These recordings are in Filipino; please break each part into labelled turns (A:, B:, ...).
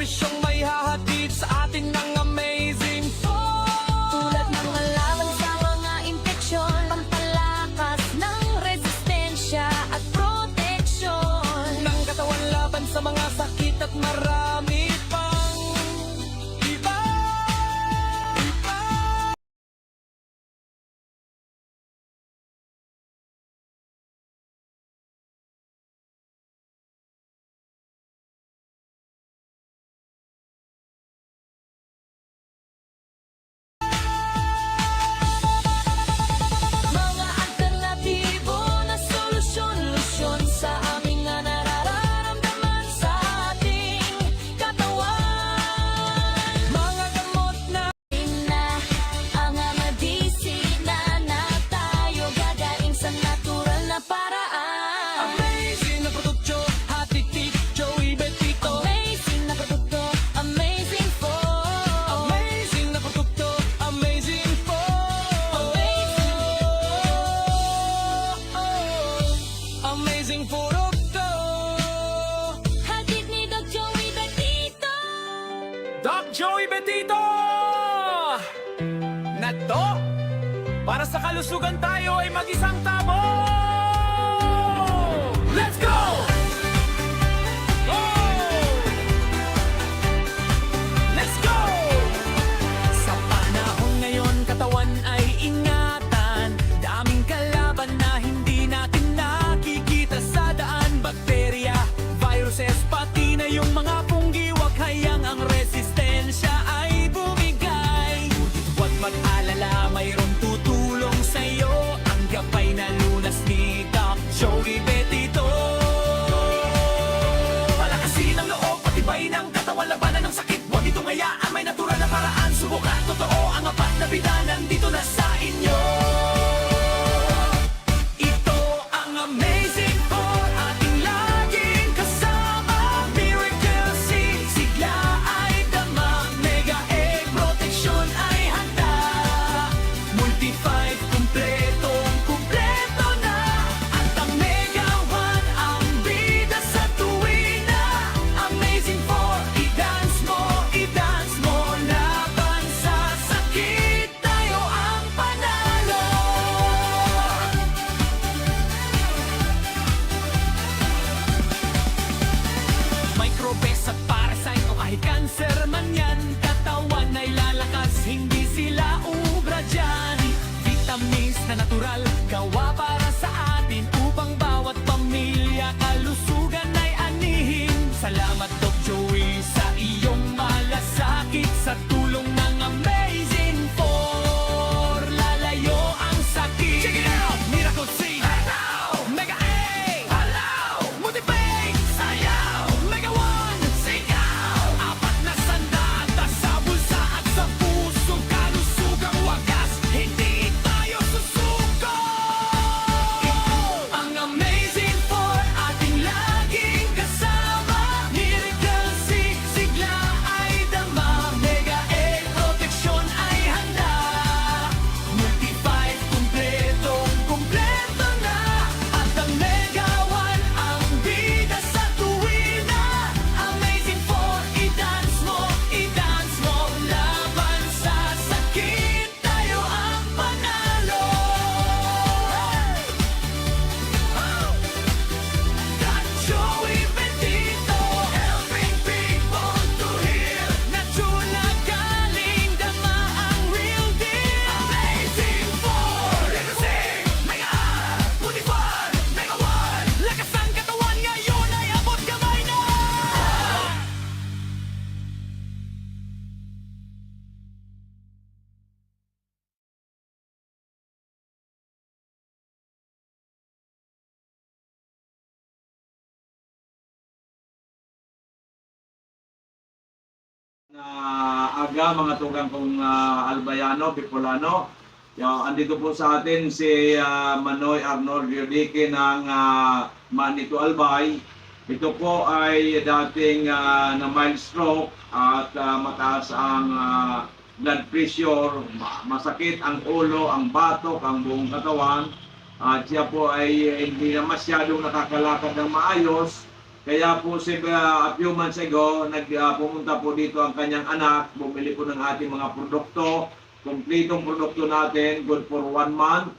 A: serbisyong may hahatid sa atin ng amazing force.
B: Tulad ng laban sa mga infeksyon, pampalakas ng resistensya at proteksyon
A: ng katawan laban sa mga sakit at marami pang iba.
B: Mga alternatibo na solusyon sa aming nararamdaman sa ating katawan.
A: Mga gamot na
B: Ang medisina na tayo gagaling sa natural na paraan.
A: amazing na produkto, hatid ni Joey Betito.
B: Amazing na produkto, amazing force.
A: Amazing na produkto, amazing amazing produkto.
B: Hatid ni Doc Joey Betito.
A: Doc Joey Betito! Na to, para sa kalusugan tayo ay mag-isang tabo! Let's go! Let's go! Sa panahon ngayon, katawan ay ingatan. Daming kalaban na hindi natin nakikita sa daan. Bakterya, viruses, pati na yung mga punggi. Huwag hayang ang resistensya ay bumigay. Huwag mag-alala, mayroong tutulong sa'yo. Ang gabay na lunas ni Doc Joey Betito. Palakasin ang loob, patibay ng katawan, labanan ng sakit. Huwag itong hayaan, may natural na paraan. Subukan, totoo, ang apat na bida nandito na sa inyo. Ito ang amazing for ating laging kasama. Miracle Seed, sigla ay dama. Mega Egg protection ay handa. Multi-5, kumpleto na. At ang Mega 1 ang bida sa tuwina. Amazing for, i-dance mo. Laban sa sakit, tayo ang panalo. Microbes at parasite o kahit cancer man yan, katawan ay lalakas, hindi sila ubra dyan. Vitamins na natural, gawa para sa atin, upang bawat pamilya kalusugan ay anihin. Salamat Doc Joey sa iyong malasakit, sa tulong ng amazing for lalayo ang sakit. Check it out! Miracle Seed! Hello! Mega A! Hello! Multi-Bake! Sayaw! Mega 1! Sigaw! Apat na sandata sa bulsa at sa puso, kalusugang wagas, hindi tayo susuko. Ang amazing for ating laging kasama. Miracle Seed, sigla ay dama. Mega Egg protection ay handa. Multi-5, kumpleto na. At ang Mega 1 ang bida sa tuwina. Amazing for, i-dance mo. Laban sa sakit, tayo ang panalo. Got Joey Betito, helping people to heal. Natural galing dama ang real deal. Amazing for, rekusing, mega multi-fun, mega 1. Lakas ang katawan ngayon ay abot kamay na.
C: Aga mga tugang kong Albayano, Bicolano. Andito po sa atin si Manoy Arnold Yodique ng Manito Albay. Ito po ay dating na mild stroke at mataas ang blood pressure, masakit ang ulo, ang batok, ang buong katawan. At siya po ay hindi na masyadong nakakalakad ng maayos. Kaya po a few months ago, pumunta po dito ang kanyang anak, bumili po ng ating mga produkto, kumpletong produkto natin, good for 1 month.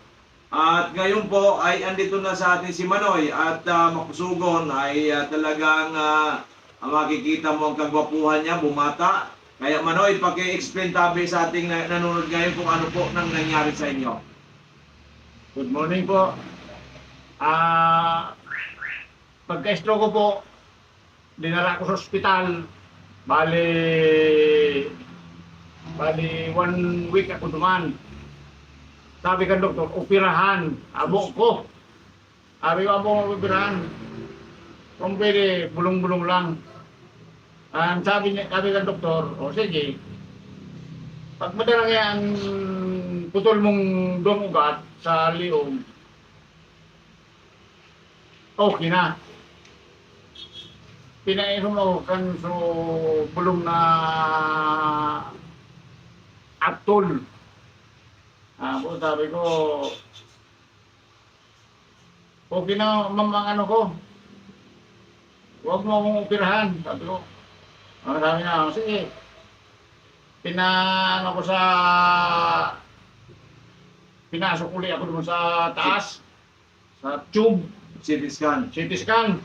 C: At ngayon po ay andito na sa atin si Manoy at makusugon ay talagang makikita mo ang kagwapuhan niya, bumata. Kaya Manoy, paki-explain tabi sa ating nanonood ngayon kung ano po nang nangyari sa inyo.
D: Good morning po. Pagka-stroke ko po, dinala ko sa ospital. Bali 1 week ako duman. Sabi ka doktor, operahan. Abo ko. Sabi ko, abo operahan. Kung pwede, bulong-bulong lang. Sabi ka doktor, o sige, pag madalang yan, putol mong duwang ugat sa liog, okay na. Pinainom ako kan so bulong na Aptol. Sabi ko, okay na mamang ano ko. Huwag mo akong operahan. Sabi ko. Sabi niya, sige. Pinasok uli ako doon sa taas. Sa tube.
C: CT scan.
D: CT scan.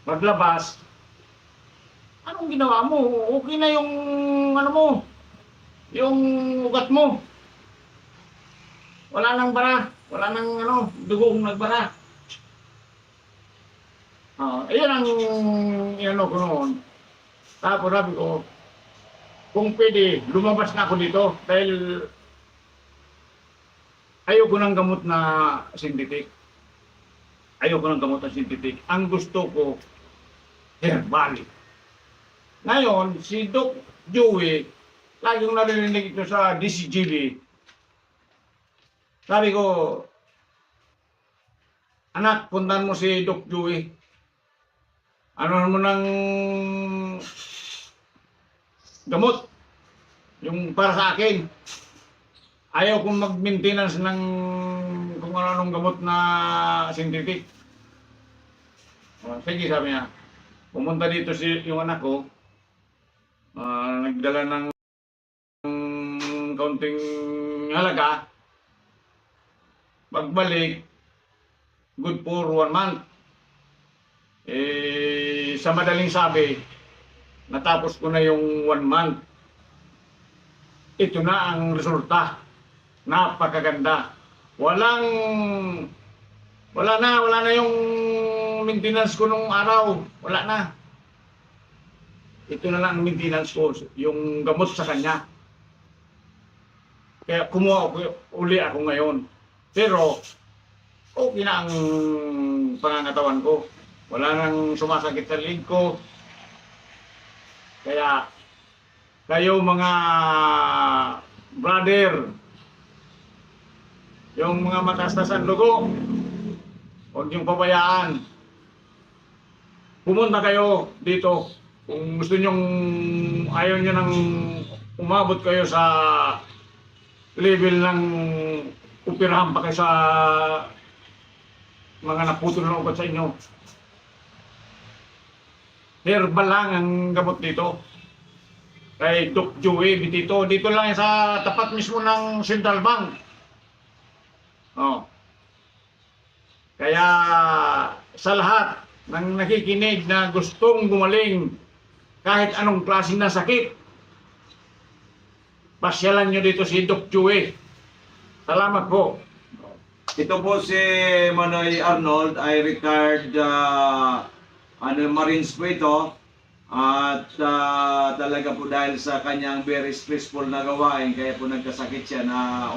D: Maglabas. Anong ginawa mo? Okay na yung ano mo. Yung ugat mo. Wala nang bara. Wala nang dugong nagbara. Ayan ang inano ko noon. Tapos sabi ko, kung pwede, lumabas na ako dito dahil ayoko ng gamot na synthetic. Ayoko ng gamot na synthetic. Ang gusto ko, herbal. Ngayon, si Doc Joey, lagi kong narinig ito sa DCGB. Sabi ko, anak, puntan mo si Doc Joey. Ano mo ng gamot? Yung para sa akin. Ayaw kong mag-maintenance ng kung ano-anong gamot na synthetic. Sige, sabi niya. Pumunta dito yung anak ko. Nagdala ng kaunting halaga. Pagbalik, good for 1 month. Sa madaling sabi, natapos ko na yung 1 month. Ito na ang resulta. Napakaganda. Wala na yung maintenance ko nung araw. Wala na. Ito na lang ang maintenance ko, yung gamot sa kanya. Kaya kumuha uli ako ngayon. Pero, okay na ang pangangatawan ko. Wala nang sumasakit sa leg ko. Kaya, kayo mga brother, yung mga mataas-taas ang dugo, huwag niyong pabayaan. Pumunta kayo dito. Kung gusto nyong, ayaw nyo nang umabot kayo sa level ng upirahan pa kayo sa mga naputol na ugat sa inyo. Herbal lang ang gamot dito. Kay Doc Joey Bitito. Dito lang yan sa tapat mismo ng Central Bank. Kaya sa lahat ng nakikinig na gustong gumaling kahit anong klase na sakit, pasyalan nyo dito si Doc Joey. Salamat po.
C: Ito po si Manoy Arnold ay retired Marines po ito. At talaga po dahil sa kanyang very stressful na gawain, kaya po nagkasakit siya na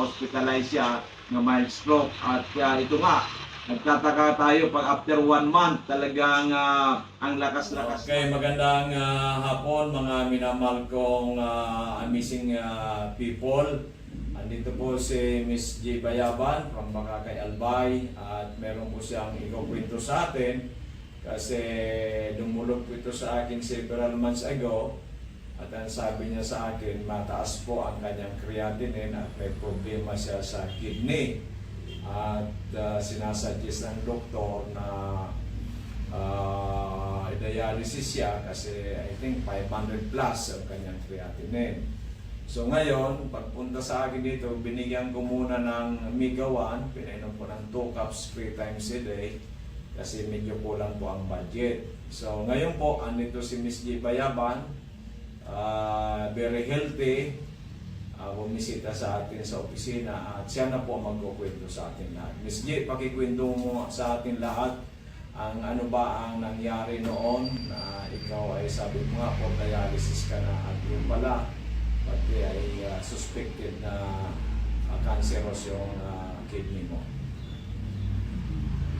C: hospitalize siya na mild stroke. At ito nga, nagtataka tayo pag after 1 month talagang ang lakas-lakas.
E: Okay, magandang hapon mga minamahal kong amazing people. Andito po si Miss J. Bayaban from Makakay Albay at meron po siyang ikukwento sa atin kasi dumulog po ito sa akin several months ago at ang sabi niya sa akin mataas po ang kanyang creatinine at may problema siya sa kidney at sinasuggest ng doktor na dialysis siya kasi I think 500 plus ang kanyang creatinine. So ngayon, pagpunta sa akin dito, binigyan ko muna ng Mega 1, pinainom ko ng 2 cups 3 times a day kasi medyo kulang po ang budget. So ngayon po, andito si Miss G. Bayaban, very healthy, bumisita sa atin sa opisina at siya na po magkukwento sa atin lahat. Miss G, pakikwento mo sa atin lahat ang ano ba ang nangyari noon na ikaw ay sabi mo nga po dialysis ka na at yung pala pati ay suspected na cancerous yung kidney mo.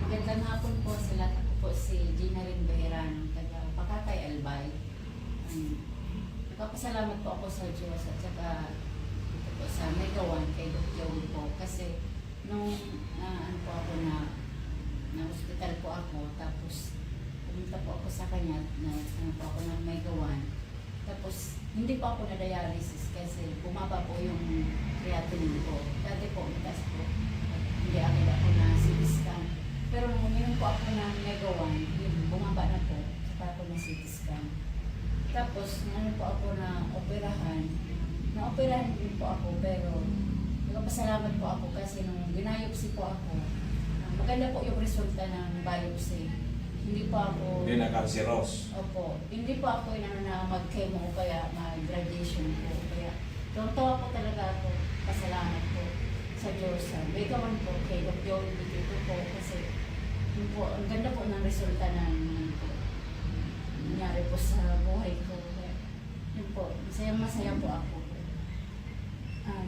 F: Magandang hapon po sa lahat. Ako po si Gina Rin Beheran, taga Pakatay, Albay. Nagpapasalamat po ako sa Diyos at saka dito po sa Mega 1 kay Dr. Joey po kasi nung ano po ako na hospital po ako tapos pumunta po ako sa kanya na ano po ako ng Mega 1 tapos hindi po ako na-dialysis kasi bumaba po yung creatinine ko. Dati po mataas po at hindi agad ako na CT scan. Pero nung uminom po ako ng Mega 1, yun, bumaba na po saka ako na CT scan. Tapos ano po ako na operahan. Na-operahan din po ako pero nagpasalamat po ako kasi nung binayopsi po ako, maganda po yung resulta ng biopsy. Hindi po ako...
E: Hindi na cancerous.
F: Opo. Hindi po ako inano na mag-chemo o kaya mag-radiation po. Kaya tuwa po talaga ako. Pasalamat po sa Diyos. May gawan po kay Dr. Joey dito po kasi yun po, ang ganda po ng resulta ng nangyari po sa buhay ko. Kaya, yun po, masaya po ako.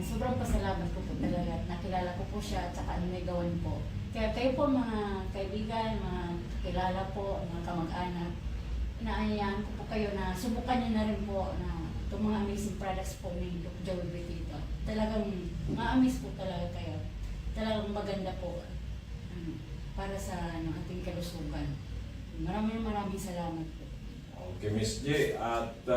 F: Sobrang pasalamat ko po talaga. Nakilala ko po siya at saka may gawan po. Kaya kayo po mga kaibigan, mga kilala po, mga kamag-anak, inaanyayahan ko po kayo na subukan niyo na rin po na itong mga amazing products po ni Dr. Joey Betito. Talagang ma-amaze po talaga kayo. Talagang maganda po para sa ating kalusugan. Maraming salamat po.
E: Okay, Miss J. At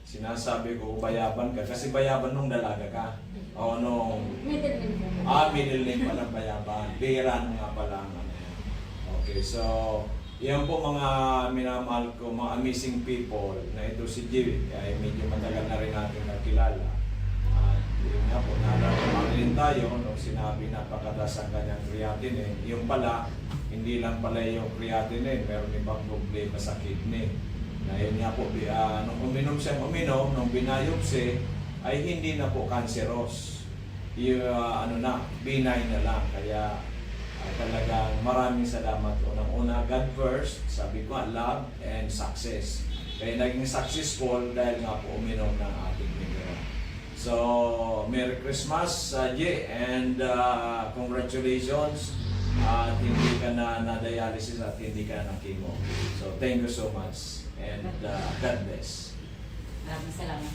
E: sinasabi ko, bayaban ka. Kasi bayaban nung dalaga ka. O nung...
F: Middle name po.
E: Middle name pala bayaban. Beheran nga pala ang ano yan. Okay, so... Yan po mga minamahal ko, mga amazing people na ito si J. Ay medyo matagal na rin natin nakilala. At yun nga po, naalala rin tayo nung sinabi napakataas ang kanyang creatinine. Yung pala, hindi lang pala yung creatinine, meron ibang problema sa kidney. Na yun nga po, nung uminom siyang nung binayopsi, ay hindi na po cancerous. Yung benign na lang. Kaya talagang maraming salamat. Unang-una, God first, sabi ko, love and success. Kaya naging successful dahil nga po uminom ng ating Mega 1. So, Merry Christmas, J, and congratulations. At hindi ka na dialysis at hindi ka na chemo. So, thank you so much. And God bless.
F: Maraming salamat.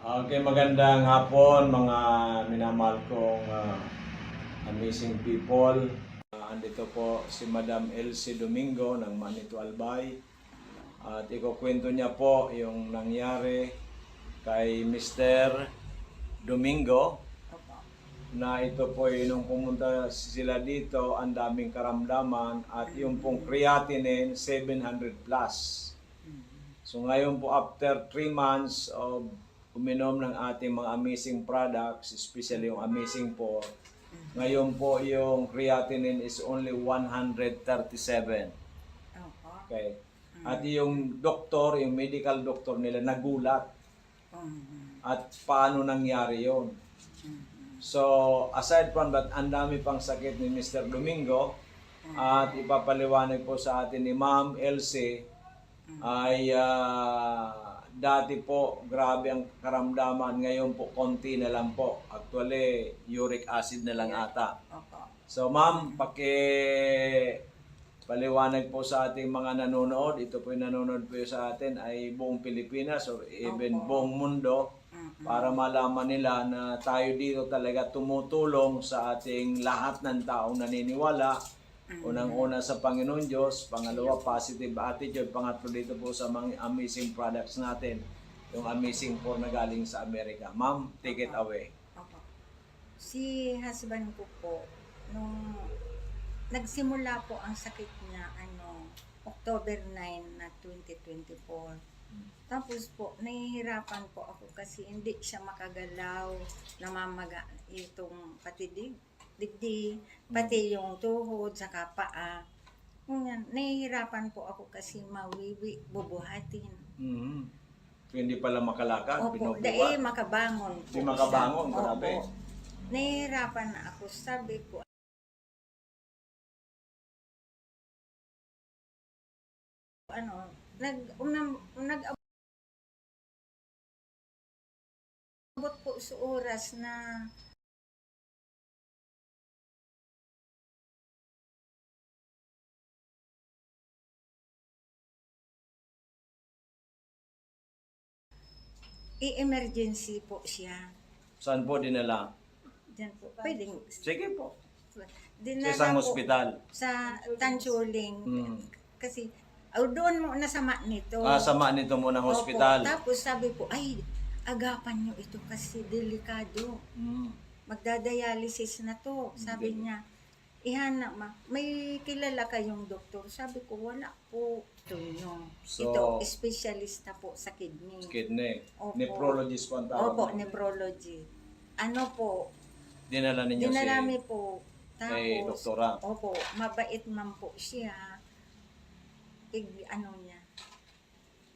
E: Okay, magandang hapon mga minamahal kong amazing people. Andito po si Madam Elsie Domingo ng Manito Albay. At ikukwento niya po yung nangyari kay Mr. Domingo. Na ito po nung pumunta sila dito, ang daming karamdaman at yung pong creatinine 700 plus. So ngayon po after 3 months of uminom ng ating mga amazing products, especially yung Amazing 4, ngayon po yung creatinine is only 137. Okay. At yung doktor, yung medical doctor nila nagulat. At paano nangyari yon? So, aside from that, ang dami pang sakit ni Mr. Domingo at ipapaliwanag po sa atin ni Ma'am Elsie ay dati po grabe ang karamdaman, ngayon po konti na lang po. Actually, uric acid na lang ata. So ma'am, paliwanag po sa ating mga nanonood, ito po yung nanonood po sa atin ay buong Pilipinas or even buong mundo, para malaman nila na tayo dito talaga tumutulong sa ating lahat ng taong naniniwala. Unang-una sa Panginoon Diyos, pangalawa positive attitude, pangatlo dito po sa mga amazing products natin, yung Amazing 4 na galing sa Amerika. Ma'am, take it away.
G: Si husband ko po, nung nagsimula po ang sakit niya, October 9 na 2024. Tapos po, nahihirapan po ako kasi hindi siya makagalaw, namamaga itong pati digdi, pati yung tuhod, saka paa. Ganyan, nahihirapan po ako kasi mawiwi, bubuhatin.
C: So, hindi pala makalakad,
G: Opo,
C: binubuhat.
G: dahil makabangon po.
C: Hindi makabangon,
G: siya.
C: grabe.
G: Opo. Nahihirapan na ako, sabi ko, nag-abot po sa oras na i-emergency po siya.
C: Saan po dinala?
G: Diyan po, pwedeng,
C: Sige po.
G: dinala
C: Sa isang
G: po
C: ospital.
G: sa Tanchuling. Kasi, doon mo nasama nito.
C: Sama nito muna ng
G: Opo,
C: hospital.
G: tapos sabi po, ay, agapan nyo ito kasi delikado. Magdadialysis na to. Sabi niya, ihana may kilala kayong doktor? Sabi ko, wala po.
C: So,
G: Ito, specialista po sa kidney.
C: Kidney.
G: Opo.
C: Nephrologist po ang tawag.
G: Opo, nephrology. Ano po,
C: Dinala ninyo
G: dinalami
C: si
G: po.
C: kay
G: Tapos,
C: doktora.
G: opo, mabait man po siya. Ano niya.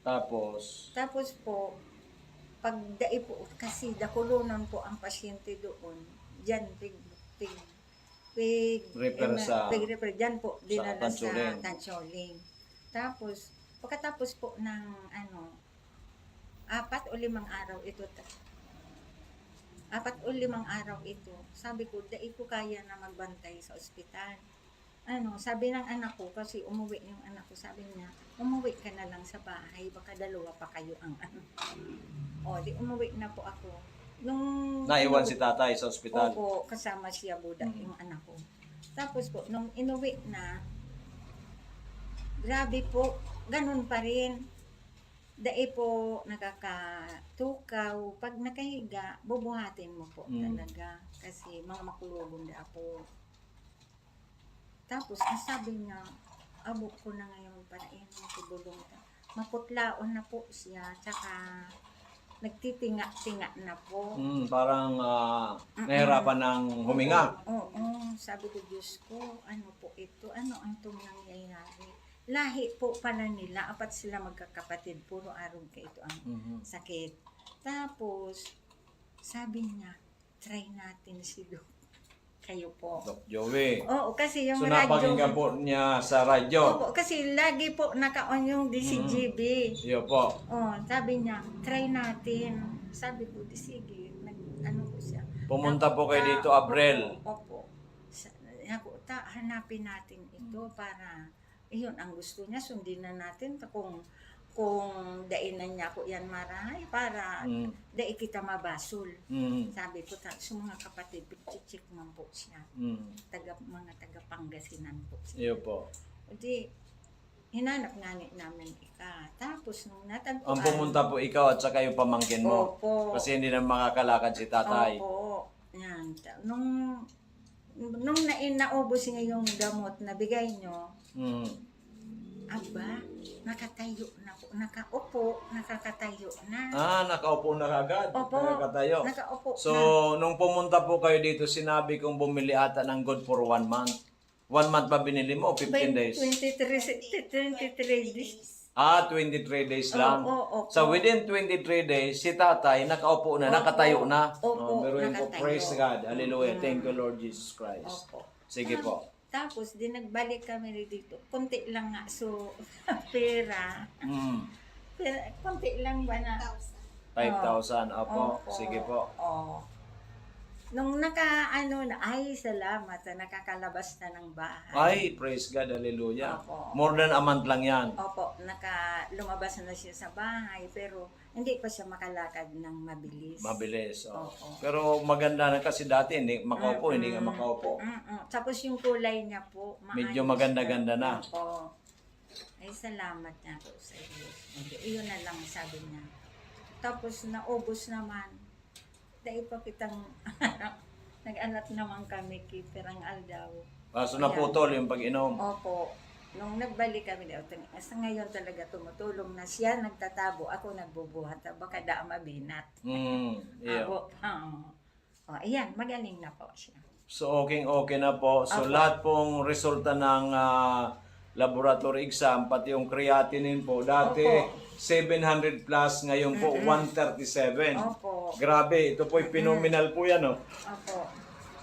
C: Tapos,
G: Tapos po, pagdai po, kasi dakulunan po ang pasyente doon. Diyan,
C: Refer sa-
G: refer, diyan po, dinala sa
C: Tancholing.
G: Tancholing. Tapos, pagkatapos po ng 4 o 5 araw ito, 4 o 5 araw ito, sabi ko, dai ko kaya na magbantay sa ospital. Sabi ng anak ko, kasi umuwi yung anak ko, sabi niya, umuwi ka na lang sa bahay, baka dalawa pa kayo ang di umuwi na po ako.
C: naiwan si tatay sa ospital.
G: Opo, kasama siya Buda, yung anak ko. Tapos po, nung inuwi na, grabe po, ganun pa rin. Dai po nakakatukaw. Pag nakahiga, bubuhatin mo po talaga. Kasi mga makulubong na ako. Tapos, ang sabi niya, abok ko na ngayon para tulong ka. Maputlaon na po siya, tsaka nagtitinga-tinga na po.
C: Parang nahirapan ng huminga.
G: Oo, sabi ko, Diyos ko, ano po ito? Ano ang itong nangyayari? Lahi po pala nila, 4 sila magkakapatid, puro arog ka ito ang sakit. Tapos, sabi niya, try natin si Doc. Kayo po.
C: Doc Joey.
G: Oo, kasi yung
C: So,
G: radyo.
C: napakinggan po niya sa radyo.
G: Opo, kasi lagi po naka-on yung DCGB.
C: Iyo po.
G: Sabi niya, try natin. Sabi ko, di sige, ano ko siya.
C: Pumunta po kayo dito, Abril.
G: Opo. Hanapin natin ito para, yun ang gusto niya, sundin na natin kung dainan niya ko yan marahay para dai kita mabasol. Sabi ko, sa mga kapatid, pag-check man po siya. Mga taga Pangasinan po siya.
C: Iyo po.
G: Di, hinanap nga namin ika. Tapos nung natagpuan.
C: Ang pumunta po ikaw at saka yung pamangkin mo.
G: Opo.
C: Kasi hindi na makakalakad si tatay.
G: Opo. Yan. Nung naubos niya yung gamot na bigay nyo, aba, nakatayo na po. Nakakatayo na.
C: Nakaupo na kagad.
G: Opo.
C: Nakatayo.
G: Nakaupo
C: So,
G: na.
C: nung pumunta po kayo dito, sinabi kong bumili ata ng good for 1 month. 1 month ba binili mo o 15 days?
G: 23 days.
C: 23 days lang.
G: Opo.
C: So, within 23 days, si tatay nakaupo na,
G: Opo.
C: nakatayo na.
G: Opo,
C: Biruin po,
G: nakatayo.
C: praise God. Hallelujah. Thank you, Lord Jesus Christ.
G: Opo.
C: Sige po.
G: Tapos, di nagbalik kami dito. Konti lang nga. So, pera. Konti lang ba na?
C: 5,000. Opo.
G: Opo.
C: Sige po.
G: Nung ay salamat na nakakalabas na ng bahay.
C: Ay, praise God. Hallelujah.
G: Opo.
C: More than a month lang yan.
G: Opo, lumabas na siya sa bahay pero hindi pa siya makalakad ng mabilis.
C: Mabilis.
G: Opo.
C: Pero maganda na kasi dati, hindi makaupo, hindi nga makaupo.
G: Tapos yung kulay niya po, maayos
C: Medyo maganda-ganda na.
G: Opo. Ay, salamat na po sa Diyos. Iyon na lang sabi niya. Tapos naubos naman. Dahil pa kitang nag-anak naman kami kay Perang Aldaw.
E: So naputol yung pag-inom.
G: Opo. Nung nagbalik kami daw, sa ngayon talaga tumutulong na siya, nagtatabo, ako nagbubuhat, baka da mabinat.
E: Yeah.
G: Ako, ayan, magaling na po siya.
E: So okay na po. So
G: Apo.
E: lahat pong resulta ng laboratory exam, pati yung creatinine po, dati
G: Opo.
E: 700 plus, ngayon po 137.
G: Opo.
E: Grabe, ito po phenomenal po yan, no?
G: Opo.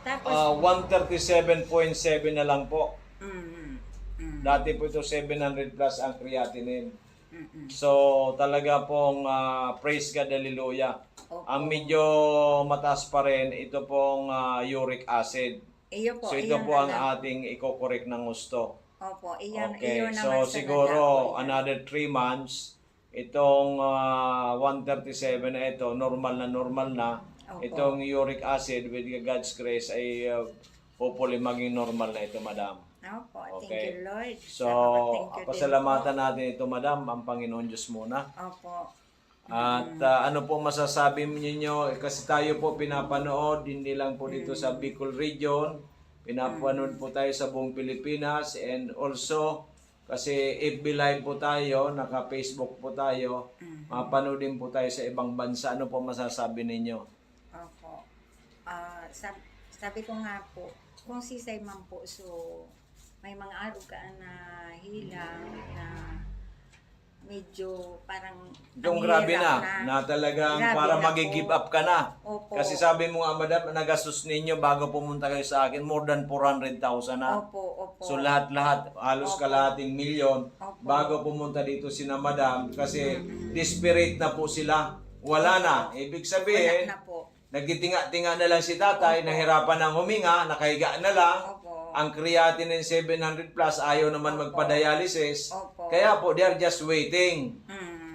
G: Tapos,
E: 137.7 na lang po.
G: mm,
E: Dati po ito 700 plus ang creatinine.
G: mm.
E: So talaga pong praise God, hallelujah.
G: Opo.
E: Ang medyo mataas pa rin, ito pong uric acid.
G: Iyo po,
E: So ito
G: iyon
E: po
G: na
E: ang
G: lang.
E: ating i-correct ng gusto.
G: Opo, iyon,
E: Okay,
G: iyon
E: so
G: naman sa
E: siguro
G: nana ko yan.
E: another 3 months, itong 137 na ito, normal na.
G: Opo.
E: Itong uric acid with God's grace ay hopefully maging normal na ito, madam.
G: Opo,
E: Okay.
G: thank you Lord.
E: So,
G: Salamat, thank you din
E: pasalamatan natin ito, madam, ang Panginoon Diyos muna.
G: po. Opo.
E: At ano po masasabi ninyo, kasi tayo po pinapanood, hindi lang po dito sa Bicol region, pinapanood po tayo sa buong Pilipinas, and also, kasi FB Live po tayo, naka-Facebook po tayo, mapanood din po tayo sa ibang bansa. Ano po masasabi ninyo?
G: Opo. Sabi ko nga po, kung sisay man po, so may mga araw ka na hilang na medyo parang
E: Yung
G: ang
E: grabe
G: hirap
E: na talagang
G: Grabe
E: para
G: na
E: mag-give
G: po.
E: up ka na.
G: Opo.
E: Kasi sabi mo nga, madam, nagastos ninyo bago pumunta kayo sa akin, more than 400,000 na.
G: Opo.
E: So lahat, halos
G: Opo.
E: kalahating milyon
G: Opo.
E: bago pumunta dito sina madam kasi desperate na po sila. Wala na. Ibig
G: Wala
E: sabihin,
G: na po.
E: nagtitinga-tinga na lang si tatay, nahirapan ng huminga, nakahiga na lang.
G: Opo.
E: Ang creatinine 700 plus, ayaw naman magpa-dialysis.
G: Opo.
E: Kaya po, they are just waiting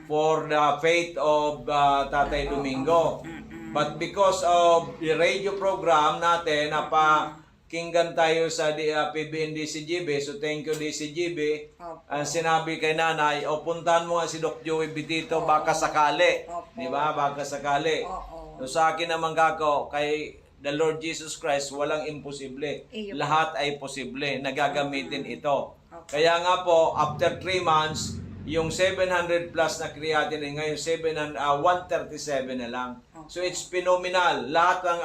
E: for the fate of Tatay Domingo. But because of the radio program natin, napakinggan tayo sa PBN DCGB, so thank you DCGB.
G: Opo.
E: Ang sinabi kay nanay, puntahan mo nga si Doc Joey Bitito, baka sakali.
G: Opo.
E: Di ba? Baka sakali.
G: Oo.
E: So sa akin naman kako, kay the Lord Jesus Christ, walang imposible.
G: Iyo.
E: Lahat ay posible. Nagagamitin ito. Kaya nga po, after 3 months, yung 700 plus na creatinine, ngayon 137 na lang. So it's phenomenal. Lahat ng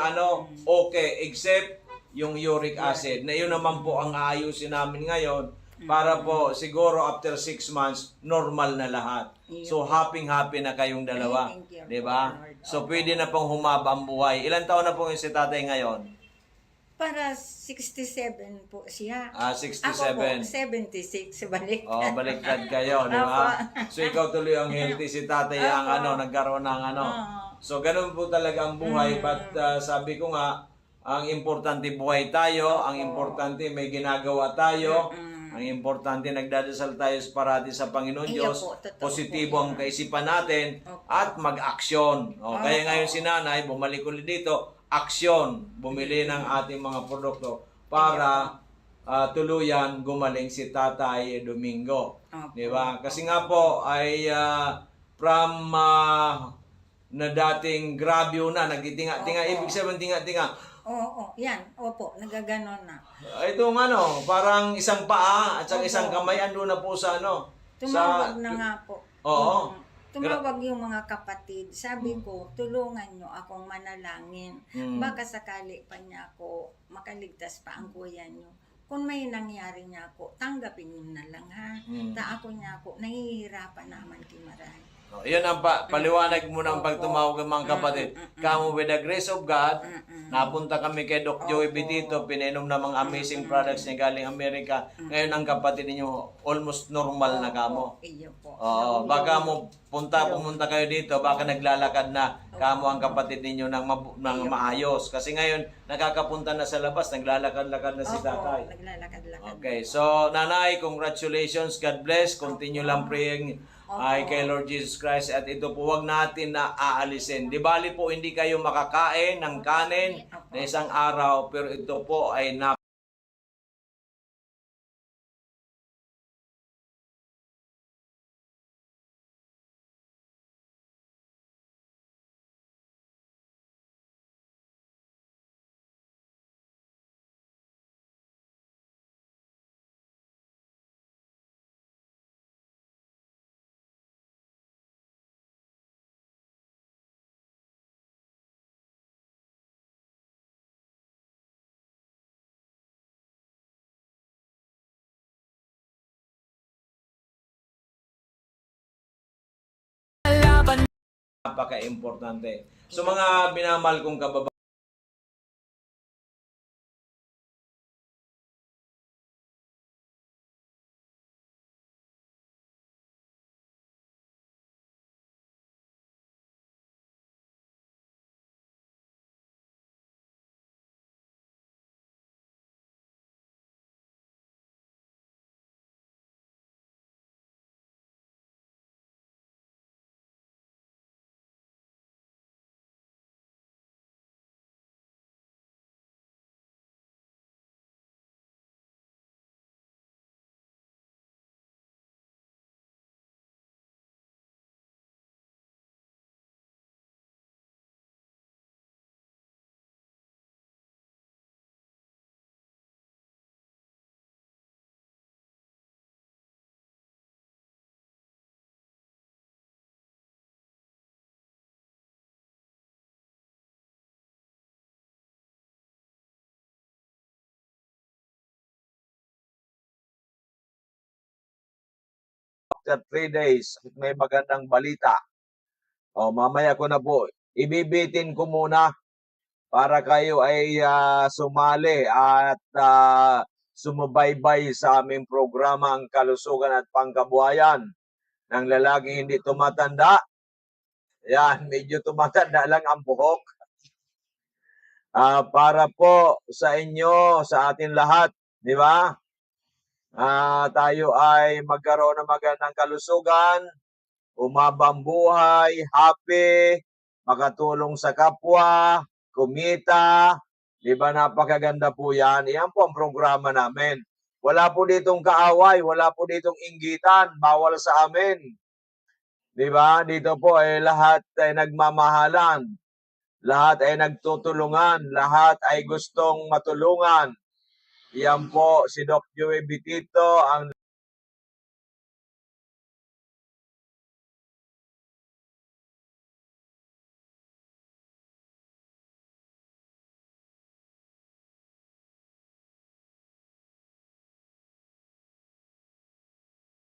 E: okay, except yung uric acid. Na yun naman po ang aayusin namin ngayon para po siguro after 6 months, normal na lahat. So happy na kayong dalawa.
G: Thank you.
E: Di ba?
G: Lord.
E: So pwede na pong humaba ang buhay. Ilan taon na po yung si tatay ngayon?
G: Para 67 po siya.
E: 67.
G: Ako po, 76. Balik.
E: Oh, baliktad kayo, di ba? So ikaw tuloy ang healthy, si tatay ang nagkaroon ng So ganun po talaga ang buhay, but sabi ko nga, ang importante buhay tayo, ang importante may ginagawa tayo, ang importante nagdadasal tayo parati sa Panginoon
G: Iyo
E: Diyos,
G: po, totoo
E: positibo
G: po
E: ang kaisipan natin, at mag-aksyon. Kaya ngayon si nanay, bumalik ulit dito, aksyon, bumili ng ating mga produkto para tuluyan gumaling si Tatay Domingo. Di ba? Kasi nga po ay from na dating grabyo na, nagtitinga-tinga, ibig sabihin tinga-tinga.
G: Oo, yan. Opo, nagaganon na.
E: Itong parang isang paa at saka isang kamay, ando na po sa
G: Tumawag na nga po.
E: Oo.
G: Tumawag yung mga kapatid. Sabi ko, tulungan nyo akong manalangin. Baka sakali pa niya ako makaligtas pa ang kuya nyo. Kung may nangyari niya ako, tanggapin nyo na lang ha. Ta ako niya ako, nahihirapan naman kimaray.
E: Yan ang paliwanag mo ng pagtumawag ng mga kapatid. Kamu with the grace of God, napunta kami kay Doc Joey Bitito, pinainom na mga amazing products niya galing Amerika. Ngayon ang kapatid ninyo, almost normal na kamo.
G: Iyo po.
E: Oo, baka pumunta kayo dito, baka naglalakad na kamo ang kapatid ninyo ng maayos. Kasi ngayon, nakakapunta na sa labas, naglalakad-lakad na si tatay.
G: Naglalakad-lakad.
E: Okay, so nanay, congratulations, God bless, continue lang praying ay kay Lord Jesus Christ, at ito po wag natin na aalisin. Di bali po hindi kayo makakain ng kanin na isang araw, pero ito po ay
C: napaka-importante. So mga minamahal kong kababayan, after 3 days, may magandang balita. O, mamaya ko na po, ibibitin ko muna para kayo ay sumali at sumubaybay sa aming programang Kalusugan at Pangkabuhayan ng lalaking hindi tumatanda. Yan, medyo tumatanda lang ang buhok. Para po sa inyo, sa atin lahat, di ba? Tayo ay magkaroon ng magandang kalusugan, umabang buhay, happy, makatulong sa kapwa, kumita, di ba napakaganda po yan. Yan po ang programa namin. Wala po ditong kaaway, wala po ditong inggitan, bawal sa amin. Di ba? Dito po ay lahat ay nagmamahalan, lahat ay nagtutulungan, lahat ay gustong matulungan. Yan po si Doc Joey Bitito, ang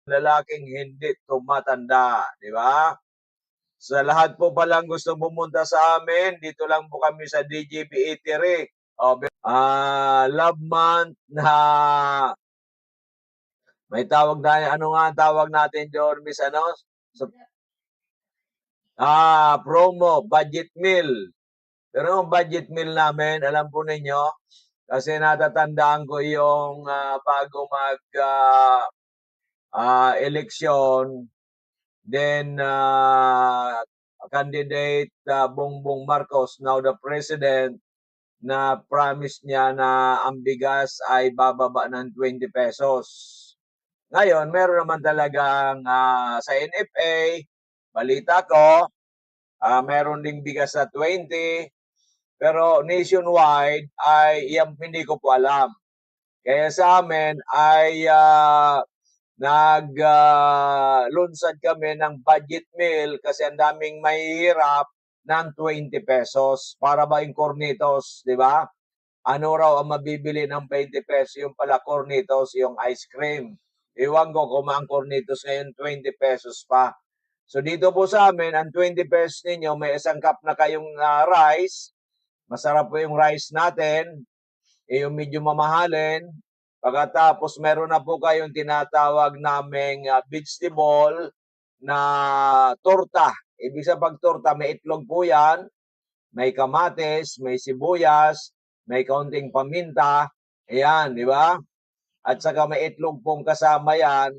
C: lalaking hindi tumatanda, di ba? Sa lahat po palang gusto pumunta sa amin, dito lang po kami sa DGB Eatery. Love month na may tawag na, ano nga ang tawag natin doon, Miss ano? So, promo, budget meal. Pero yung budget meal namin, alam po ninyo, kasi natatandaan ko yung bago mag eleksyon, then candidate Bongbong Marcos, now the president, na promise niya na ang bigas ay bababa ng 20 pesos. Ngayon, meron naman talagang sa NFA, balita ko, meron ding bigas sa 20, pero nationwide ay hindi ko po alam. Kaya sa amin ay naglunsad kami ng budget meal kasi ang daming mahihirap ng 20 pesos para ba yung cornitos, di ba? Ano raw ang mabibili ng 20 pesos? Yung pala cornitos, yung ice cream. Iwan ko kung ang cornitos ngayon 20 pesos pa. So dito po sa amin, ang 20 pesos ninyo, may isang cup na kayong rice. Masarap po yung rice natin. Yung medyo mamahalin. Pagkatapos meron na po kayong tinatawag naming vegetable na torta. Ibig sabihin pag torta, may itlog po yan, may kamatis, may sibuyas, may kaunting paminta, ayan, di ba? At saka may itlog pong kasama yan.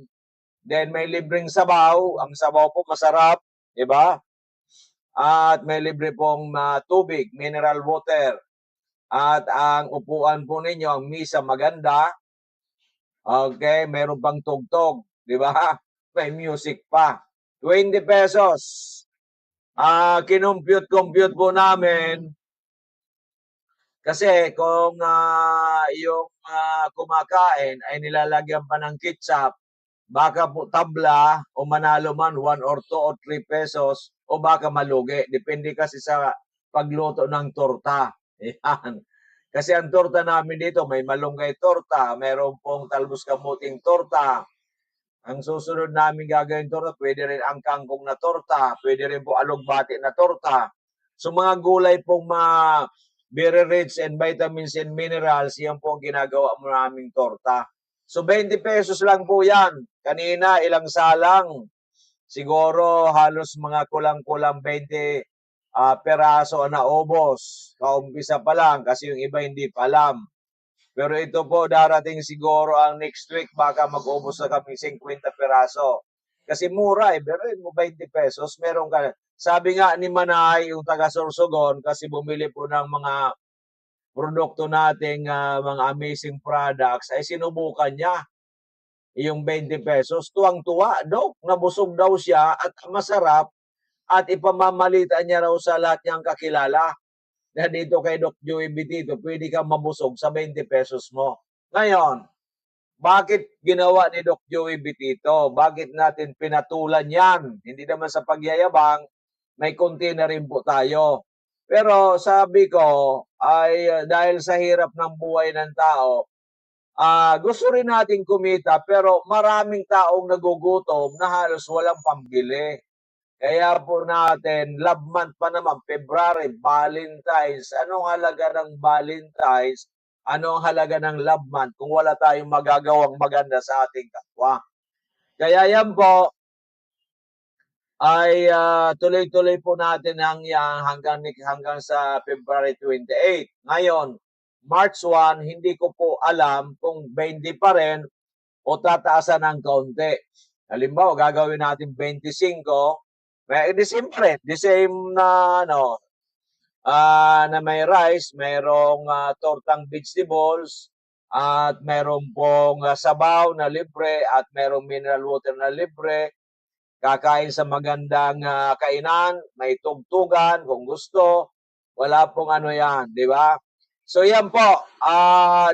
C: Then may libreng sabaw, ang sabaw po masarap, di ba? At may libre pong tubig, mineral water. At ang upuan po ninyo, ang misa maganda. Okay, meron pang tugtog, di ba? May music pa. 20 pesos. Kinumpute po namin kasi kung yung kumakain ay nilalagyan pa ng ketchup, baka po tabla o manalo man 1 or 2 or 3 pesos o baka malugi. Depende kasi sa pagluto ng torta. Yan. Kasi ang torta namin dito, may malunggay torta, mayroon pong talbos kamuting torta, Ang susunod namin gagawin torta, pwede rin ang kangkong na torta, pwede rin po alugbati na torta. So mga gulay pong very rich in vitamins and minerals, yan po ang ginagawa mo naming torta. So 20 pesos lang po yan. Kanina, ilang salang. Siguro halos mga kulang-kulang 20 peraso na ubos. Kaumpisa pa lang kasi yung iba hindi pa alam. Pero ito po, darating siguro ang next week, baka mag-ubos na kami 50 peraso. Kasi mura eh, pero mo 20 pesos, meron ka. Sabi nga ni Manay, yung taga Sorsogon, kasi bumili po ng mga produkto nating mga amazing products, ay sinubukan niya yung 20 pesos. Tuwang-tuwa, Dok. Nabusog daw siya at masarap at ipamamalitan niya raw sa lahat niyang kakilala na dito kay Doc Joey Bitito, pwede kang mabusog sa 20 pesos mo. Ngayon, bakit ginawa ni Doc Joey Bitito? Bakit natin pinatulan yan? Hindi naman sa pagyayabang, may konti na rin po tayo. Pero sabi ko, ay dahil sa hirap ng buhay ng tao, gusto rin natin kumita pero maraming taong nagugutom na halos walang pambili. Kaya po natin, love month pa naman, February, Valentine's. Anong halaga ng Valentine's? Anong halaga ng love month kung wala tayong magagawang maganda sa ating kapwa? Kaya yan po, ay tuloy-tuloy po natin hanggang sa February 28. Ngayon, March 1, hindi ko po alam kung 20 pa rin o tataasan ng kaunti. Halimbawa, gagawin natin 25, the same na na may rice, mayroong tortang vegetables, at mayroong pong sabaw na libre at mayroong mineral water na libre. Kakain sa magandang kainan, may tugtugan kung gusto. Wala pong yan, di ba? So yan po,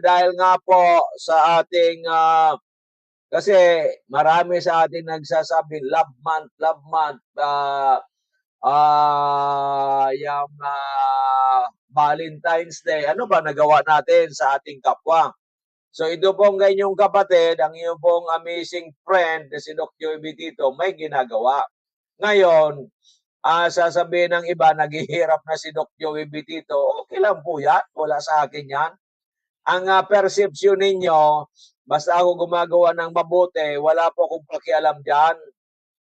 C: dahil nga po sa ating kasi marami sa atin nagsasabi, love month, yung Valentine's Day. Ano ba nagawa natin sa ating kapwa? So ito pong ganyong kapatid, ang iyong pong amazing friend na si Doc Joey Bitito, may ginagawa. Ngayon, sasabihin ng iba, naghihirap na si Doc Joey Bitito, okay lang po yan, wala sa akin yan. Ang perception ninyo, basta ako gumagawa ng mabuti, wala po akong pakialam dyan.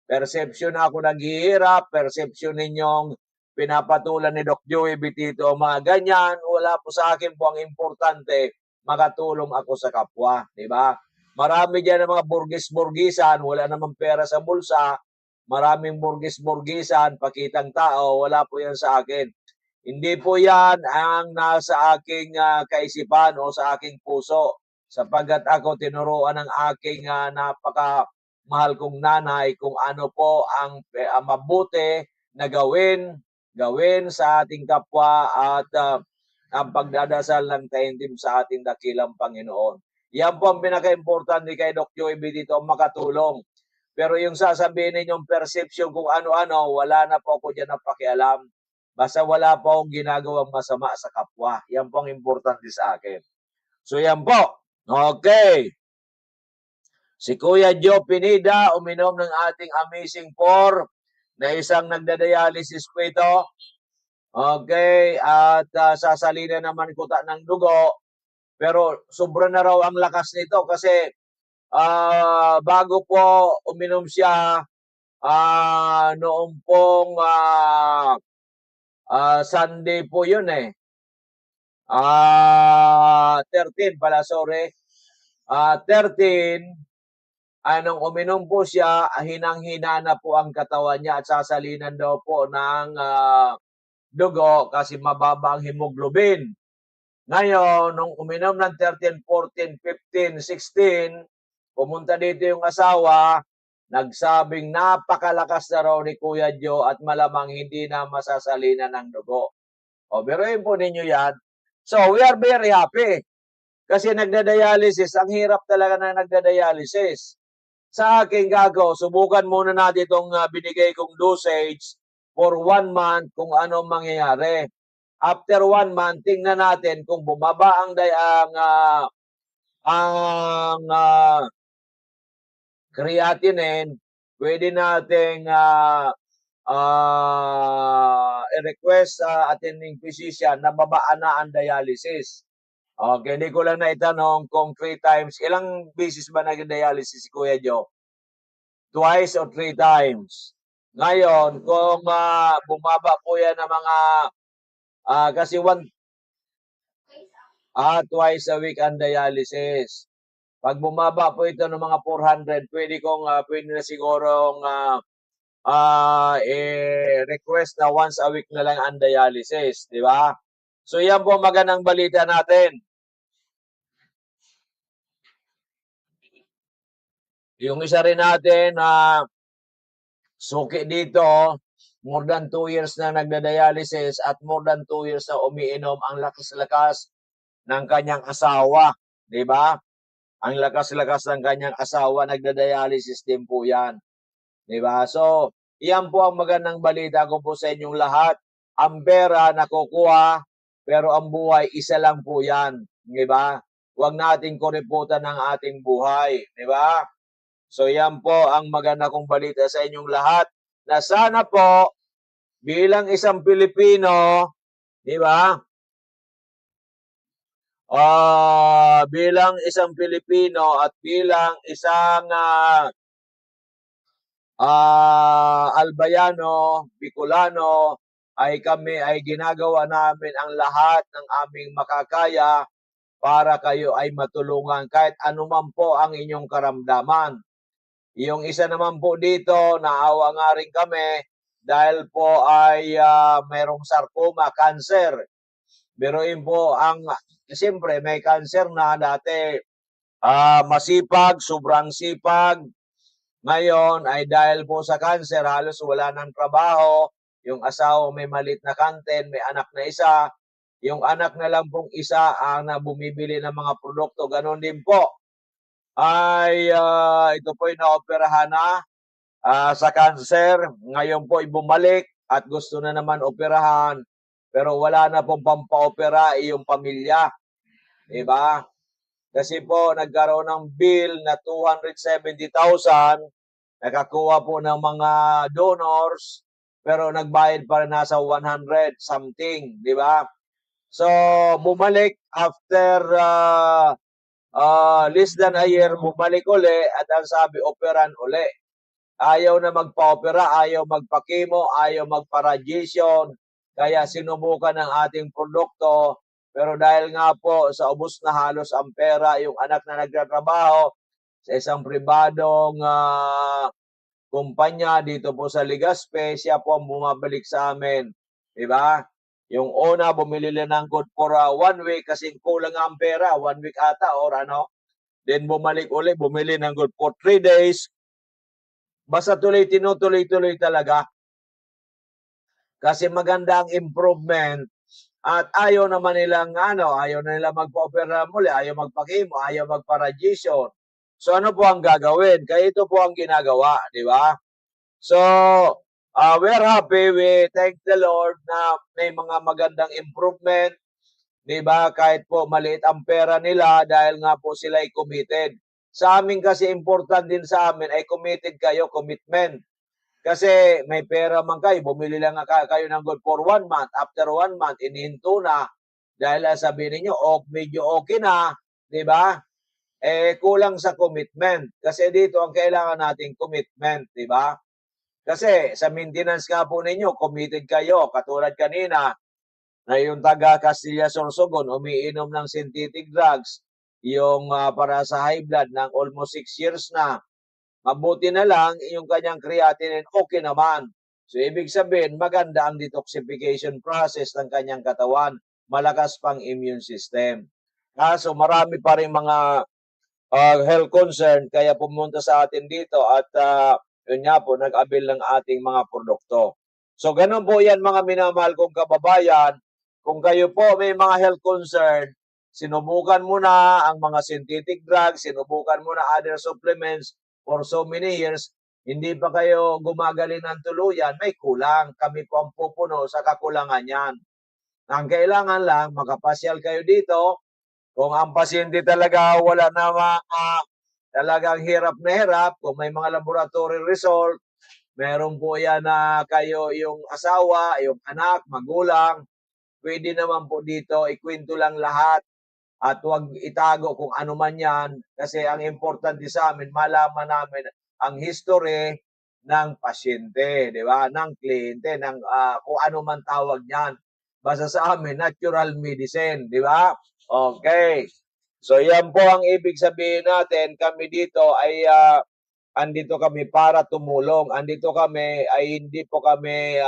C: Perception ako naghihirap, perception ninyong pinapatulan ni Doc Joey Bitito, mga ganyan, wala po sa akin po ang importante, makatulong ako sa kapwa, di ba? Marami dyan ng mga burgis-burgisan, wala namang pera sa bulsa, maraming burgis-burgisan, pakitang tao, wala po yan sa akin. Hindi po yan ang nasa aking kaisipan o sa aking puso sapagkat ako tinuruan ng aking napakamahal kong nanay kung ano po ang mabuti na gawin sa ating kapwa at ang pagdadasal ng taimtim sa ating dakilang Panginoon. Yan po ang pinaka-importante kay Doc Joey Bitito, makatulong. Pero yung sasabihin ninyong perception kung ano-ano, wala na po ako dyan na pakialam. Basta wala po akong ginagawang masama sa kapwa. Yan po ang importante sa akin. So yan po. Okay. Si Kuya Joe Pineda, uminom ng ating Amazing 4 na isang nagdadialysis po ito. Okay. At sasalina naman kuta ng dugo. Pero sobra na raw ang lakas nito kasi bago po uminom siya noong pong Sunday po yun 13 pala, sorry. 13, anong uminom po siya, hinang-hina na po ang katawan niya at sasalinan daw po ng dugo kasi mababa ang hemoglobin. Ngayon, nung uminom ng 13, 14, 15, 16, pumunta dito yung asawa, nagsabing napakalakas na raw ni Kuya Joe at malamang hindi na masasalina ng dugo. O, biruin po ninyo yan. So, we are very happy. Kasi nagdadialysis, ang hirap talaga na nagdadialysis. Sa akin, gago, subukan muna natin itong binigay kong dosage for 1 month kung ano mangyayari. After 1 month, tingnan natin kung bumaba ang creatinine, pwede nating i-request sa attending physician na babaan na ang dialysis. Okay, hindi ko lang naitanong kung 3 times. Ilang beses ba nag-dialysis si Kuya Joe? Twice or 3 times. Ngayon, kung bumaba po yan ng mga, kasi twice a week ang dialysis. Pag bumaba po ito ng mga 400, pwede na sigurong request na once a week na lang ang dialysis, di ba? So yan po magandang balita natin. Yung isa rin natin na suki dito, more than 2 years na nagda-dialysis at more than 2 years na umiinom, ang lakas-lakas ng kanyang asawa, di ba? Ang lakas-lakas ng kanyang asawa, nagda-dialysis din po yan. Di ba? So, yan po ang magandang balita ko po sa inyong lahat. Ang pera nakukuha, pero ang buhay, isa lang po yan. Di ba? Huwag nating kuriputan ng ating buhay. Di ba? So, yan po ang maganda kong balita sa inyong lahat. Na sana po, bilang isang Pilipino, di ba? Bilang isang Pilipino at bilang isang Albayano, Bicolano, ay kami ay ginagawa namin ang lahat ng aming makakaya para kayo ay matulungan kahit anuman po ang inyong karamdaman. Yung isa naman po dito, naawa nga rin kami dahil po ay mayroong sarcoma, cancer. Biruin po siyempre may cancer na dati, masipag, sobrang sipag. Ngayon ay dahil po sa cancer, halos wala ng trabaho. Yung asawa may malit na kanten, may anak na isa. Yung anak na lang pong isa ang bumibili ng mga produkto. Ganon din po. Ito po ay naoperahan na sa cancer. Ngayon po ay bumalik at gusto na naman operahan. Pero wala na pong pampaopera yung pamilya. Diba? Kasi po nagkaroon ng bill na 270,000. Nakakuha po ng mga donors. Pero nagbayad pa rin nasa 100 something. Diba? So, bumalik after less than a year, bumalik uli at ang sabi, operan uli. Ayaw na magpa-opera, ayaw magpa-chemo, ayaw magpa-radiation. Kaya sinubukan ng ating produkto. Pero dahil nga po sa ubos na halos ang pera, yung anak na nagtatrabaho sa isang pribadong kumpanya dito po sa Legazpi, siya po ang bumabalik sa amin. Diba? Yung una, bumili lang ng good for 1 week kasi kulang ang pera, 1 week ata or ano. Then bumalik uli, bumili ng good for 3 days. Basta tinutuloy-tuloy talaga. Kasi maganda ang improvement at ayaw naman nilang ayaw na nila magpa-opera muli, ayaw magpa-chemo, ayaw magpa-radiation. So ano po ang gagawin? Kaya ito po ang ginagawa, di ba? So, we're happy, we thank the Lord na may mga magandang improvement, di ba? Kahit po maliit ang pera nila dahil nga po sila ay committed. Sa amin kasi important din sa amin ay committed kayo, commitment. Kasi may pera man kayo, bumili lang kayo ng good for 1 month. After 1 month, inihinto na. Dahil sabihin niyo, medyo okay na, di ba? Kulang sa commitment. Kasi dito ang kailangan nating commitment, di ba? Kasi sa maintenance nga po ninyo, committed kayo. Katulad kanina, na yung taga Castilla Sorsogon, umiinom ng synthetic drugs, yung para sa high blood ng almost 6 years na. Mabuti na lang, yung kanyang creatinine, okay naman. So, ibig sabihin, maganda ang detoxification process ng kanyang katawan. Malakas pang immune system. So, marami pa rin mga health concern, kaya pumunta sa atin dito at yun nga po, nag-avail ng ating mga produkto. So, ganun po yan mga minamahal kong kababayan. Kung kayo po may mga health concern, sinubukan mo na ang mga synthetic drugs, sinubukan mo na other supplements, for so many years, hindi pa kayo gumagaling ng tuluyan, may kulang. Kami po ang pupuno sa kakulangan yan. Ang kailangan lang, makapasyal kayo dito. Kung ang pasyente talaga wala na talagang hirap na hirap, kung may mga laboratory result, meron po yan na kayo yung asawa, yung anak, magulang, pwede naman po dito, ikwento lang lahat at huwag itago kung ano man yan kasi ang importante sa amin, malaman namin ang history ng pasyente, di ba? Ng kliyente, ng kung ano man tawag niyan. Basta sa amin, natural medicine, di ba? Okay. So yan po ang ibig sabihin natin, kami dito ay andito kami para tumulong. Andito kami ay hindi po kami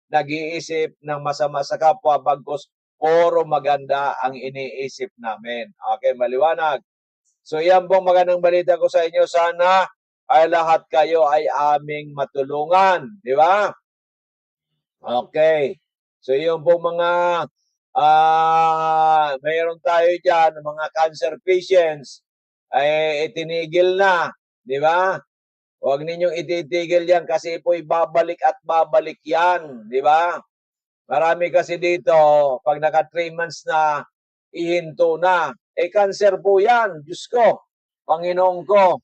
C: nag-iisip ng masama sa kapwa bagkus puro maganda ang iniisip namin. Okay, maliwanag. So yan pong magandang balita ko sa inyo. Sana ay lahat kayo ay aming matulungan. Di ba? Okay. So yung pong mga mayroon tayo dyan, mga cancer patients, ay itinigil na. Di ba? Huwag ninyong ititigil yan kasi po babalik at babalik yan. Di ba? Marami kasi dito, pag naka 3 months na, ihinto na. Eh, cancer po yan. Diyos ko, Panginoon ko.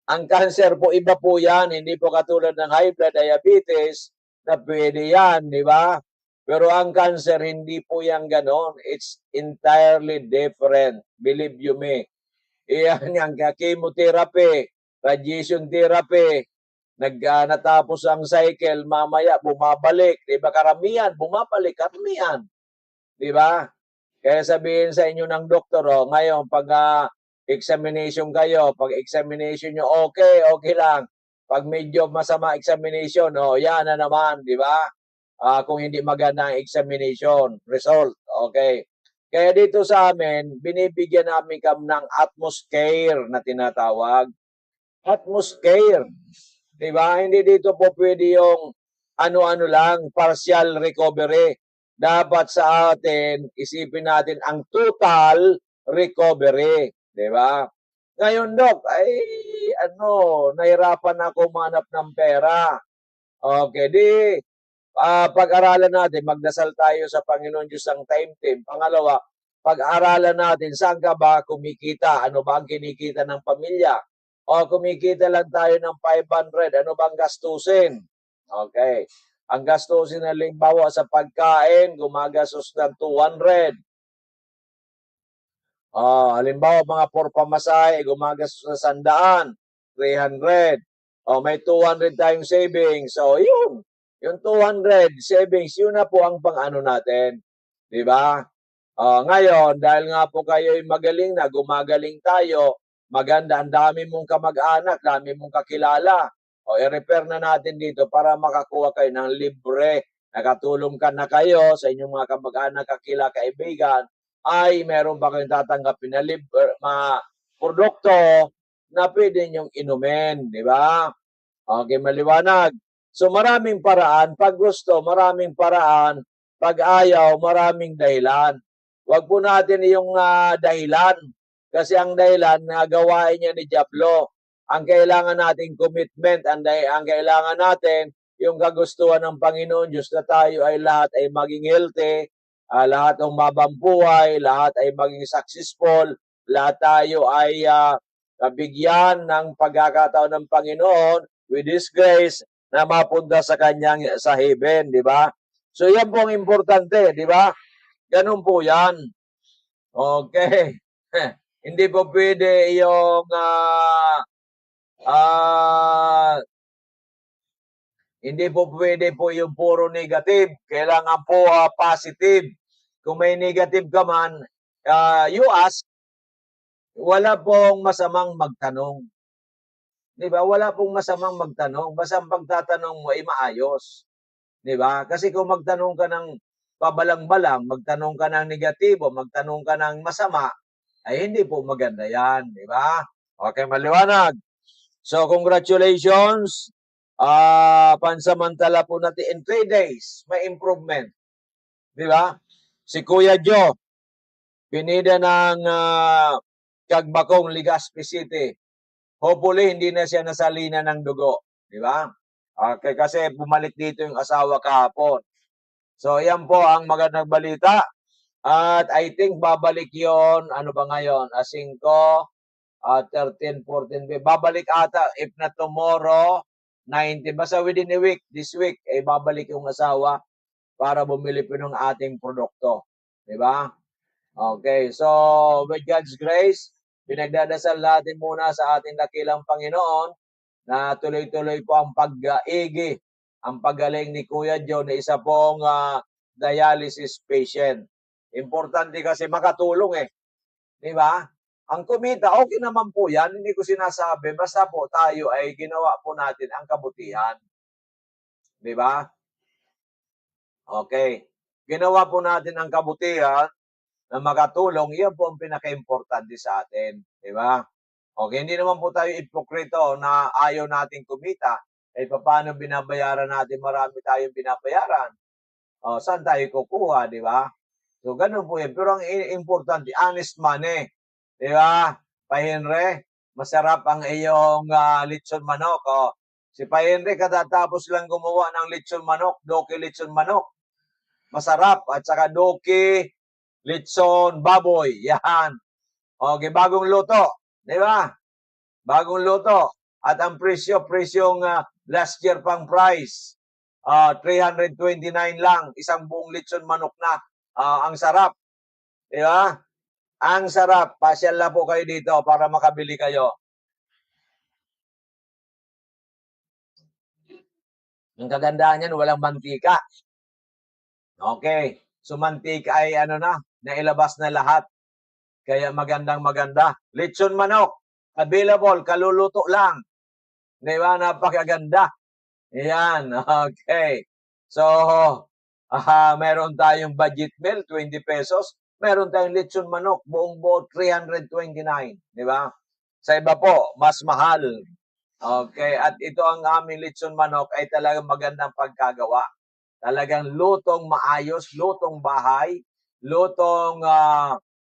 C: Ang cancer po, iba po yan. Hindi po katulad ng high blood diabetes na pwede yan, di ba? Pero ang cancer, hindi po yan ganon. It's entirely different. Believe you me. Iyan yung chemotherapy, radiation therapy, natapos ang cycle, mamaya bumabalik. Diba karamihan, bumabalik, karamihan. Diba? Kaya sabihin sa inyo ng doktor, ngayon pag examination kayo, pag examination nyo, okay lang. Pag medyo masama examination, yan na naman, di ba? Kung hindi maganda ang examination, result, okay. Kaya dito sa amin, binibigyan namin kami ng atmosphere na tinatawag. Atmosphere. Diba? Hindi dito po pwede yung ano-ano lang, partial recovery. Dapat sa atin, isipin natin ang total recovery. Diba? Ngayon, Doc, nahirapan ako manap ng pera. Okay, pag-aralan natin, magdasal tayo sa Panginoon Diyos ang time. Pangalawa, pag-aralan natin, saan ka ba kumikita? Ano ba ang kinikita ng pamilya? O kumikita lang tayo ng 500, ano bang gastusin? Okay. Ang gastusin na halimbawa sa pagkain, gumagastos ng 200. Halimbawa mga pamasahe, gumagastos ng 100, 300. May 200 tayong savings. So, yun. Yung 200 savings, yun na po ang pang-ano natin. Di ba? Ngayon, dahil nga po kayo ay magaling na, gumagaling tayo, maganda, ang dami mong kamag-anak, dami mong kakilala. I-repair na natin dito para makakuha kayo ng libre. Nakatulong ka na kayo sa inyong mga kamag-anak, kaibigan, ay meron ba kayong tatanggapin na libre, mga produkto na pwede nyong inumin. Di ba? Okay, maliwanag. So maraming paraan, pag gusto, maraming paraan, pag ayaw, maraming dahilan. Huwag po natin yung dahilan. Kasi ang dahilan, gawain niya ni Diablo. Ang kailangan natin commitment, ang kailangan natin yung kagustuhan ng Panginoon Diyos na tayo ay lahat ay maging healthy, lahat ng mabambuhay, lahat ay maging successful, lahat tayo ay bigyan ng pagkakataon ng Panginoon with His grace na mapunta sa kanyang sa heaven, di ba? So yan po ang importante, di ba? Ganun po yan. Okay. Hindi po pwede yung hindi po pwede po yung puro negative. Kailangan po positive. Kung may negative ka man, you ask, wala pong masamang magtanong. Diba? Wala pong masamang magtanong. Basta ang pagtatanong mo ay maayos. Diba? Kasi kung magtanong ka ng pabalang-balang, magtanong ka ng negatibo, magtanong ka ng masama, ay hindi po maganda yan. Diba? Okay, maliwanag. So, congratulations. Pansamantala po natin in 3 days, may improvement. Diba? Si Kuya Joe, pinida ng Kagbakong, Legazpi City. Hopefully, hindi na siya nasalina ng dugo. Di ba? Okay, kasi bumalik dito yung asawa kahapon. So, yan po ang magandang balita. At I think babalik yon ano ba ngayon? 5, 13, 14, babalik ata, if not tomorrow, 19, basta within a week, this week, ay babalik yung asawa para bumili po ng ating produkto. Di ba? Okay, so with God's grace, pinagdadasal natin muna sa ating dakilang Panginoon na tuloy-tuloy po ang pag-igi, ang paggaling ni Kuya John na isa pong dialysis patient. Importante kasi makatulong di ba? Ang kumita, okay naman po yan, hindi ko sinasabi, basta po tayo ay ginawa po natin ang kabutihan. Di ba? Okay. Ginawa po natin ang kabutihan na makatulong, yan po ang pinaka-importante sa atin. Di ba? Okay, hindi naman po tayo ipokrito na ayaw nating kumita. Paano binabayaran natin? Marami tayong binabayaran. Saan tayo kukuha, di ba? So, ganun po yan. Pero ang importante, honest money. Di ba? Pa-Henry, masarap ang iyong lechon manok. Si Pa-Henry, katatapos lang gumawa ng lechon manok, doki lechon manok. Masarap. At saka doki lechon baboy. Yan. Okay, bagong luto. Di ba? Bagong luto. At ang presyong last year pang price. 329 lang. Isang buong lechon manok na. Ang sarap. Di ba? Ang sarap. Pasyal na po kayo dito para makabili kayo. Ang kagandahan yan, walang mantika. Okay. So, mantika ay nailabas na lahat. Kaya magandang-maganda. Lechon manok. Available. Kaluluto lang. Di ba? Napakaganda. Yan. Okay. So, meron tayong budget meal, 20 pesos. Meron tayong lechon manok, buong-buo 329, di ba? Sa iba po, mas mahal. Okay, at ito ang aming lechon manok ay talagang magandang pagkagawa. Talagang lutong maayos, lutong bahay, lutong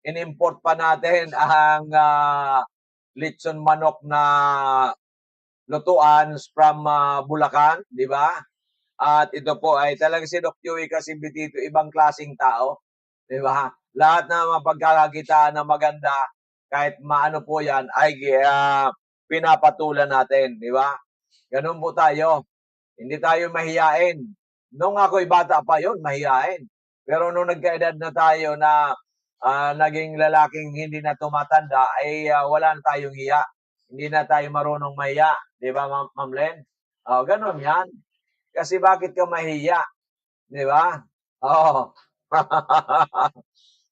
C: in-import pa natin ang lechon manok na lutuan from Bulacan, di ba? At ito po ay talagang si Doc Joey kasi dito ibang klaseng tao, di ba? Lahat na mapagkakakitaan na maganda, kahit maano po yan, ay pinapatulan natin, di ba? Ganun po tayo. Hindi tayo mahiyain. Nung ako'y bata pa yon, mahiyain. Pero nung nagkaedad na tayo na naging lalaking hindi na tumatanda, ay wala na tayong hiya. Hindi na tayo marunong mahiya. Di ba, Ma'am Len? Ganun yan. Kasi bakit ka mahiya? Di ba? Oo.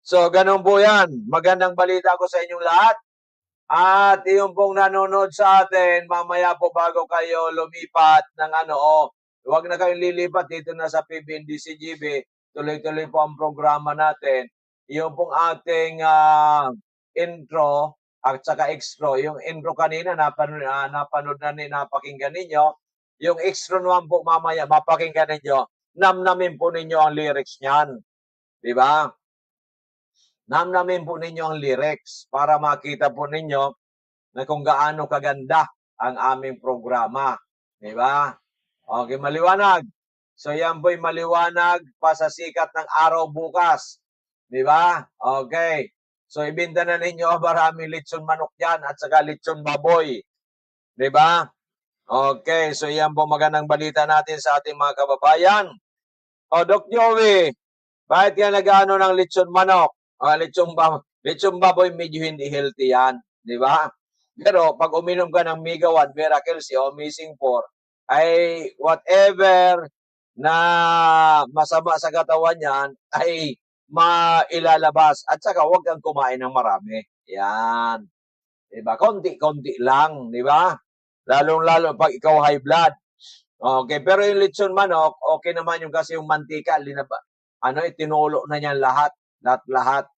C: So, ganun po yan. Magandang balita ko sa inyong lahat. At yung pong nanonood sa atin, mamaya po bago kayo lumipat ng huwag na kayong lilipat dito na sa PBNDCGB. Tuloy-tuloy po ang programa natin. Yung pong ating intro at saka extra. Yung intro kanina, napanood na napakinggan ninyo. Yung extra naman po mamaya, mapakinggan ninyo. Namnamin po ninyo ang lyrics niyan. Di ba? Namnamin po ninyo ang lyrics para makita po ninyo na kung gaano kaganda ang aming programa. Di ba? Okay, maliwanag. So yan po'y maliwanag pa sa sikat ng araw bukas. Di ba? Okay. So ibinta na ninyo maraming lechon manok yan at saka lechon baboy. Di ba? Okay, so yan po magandang balita natin sa ating mga kababayan. Doc Joey, bakit yan nag-ano ng lechon manok? Lechon baboy medyo hindi healthy yan, di ba? Pero pag uminom ka ng Mega 1, Miracle C o Missing 4, ay whatever na masama sa katawan yan ay mailalabas. At saka huwag kang kumain ng marami. Yan. Di ba? Konti-konti lang, di ba? Lalong-lalo pag ikaw high blood. Okay, pero yung lechon manok, okay naman yung kasi yung mantika, tinulo na niyan lahat,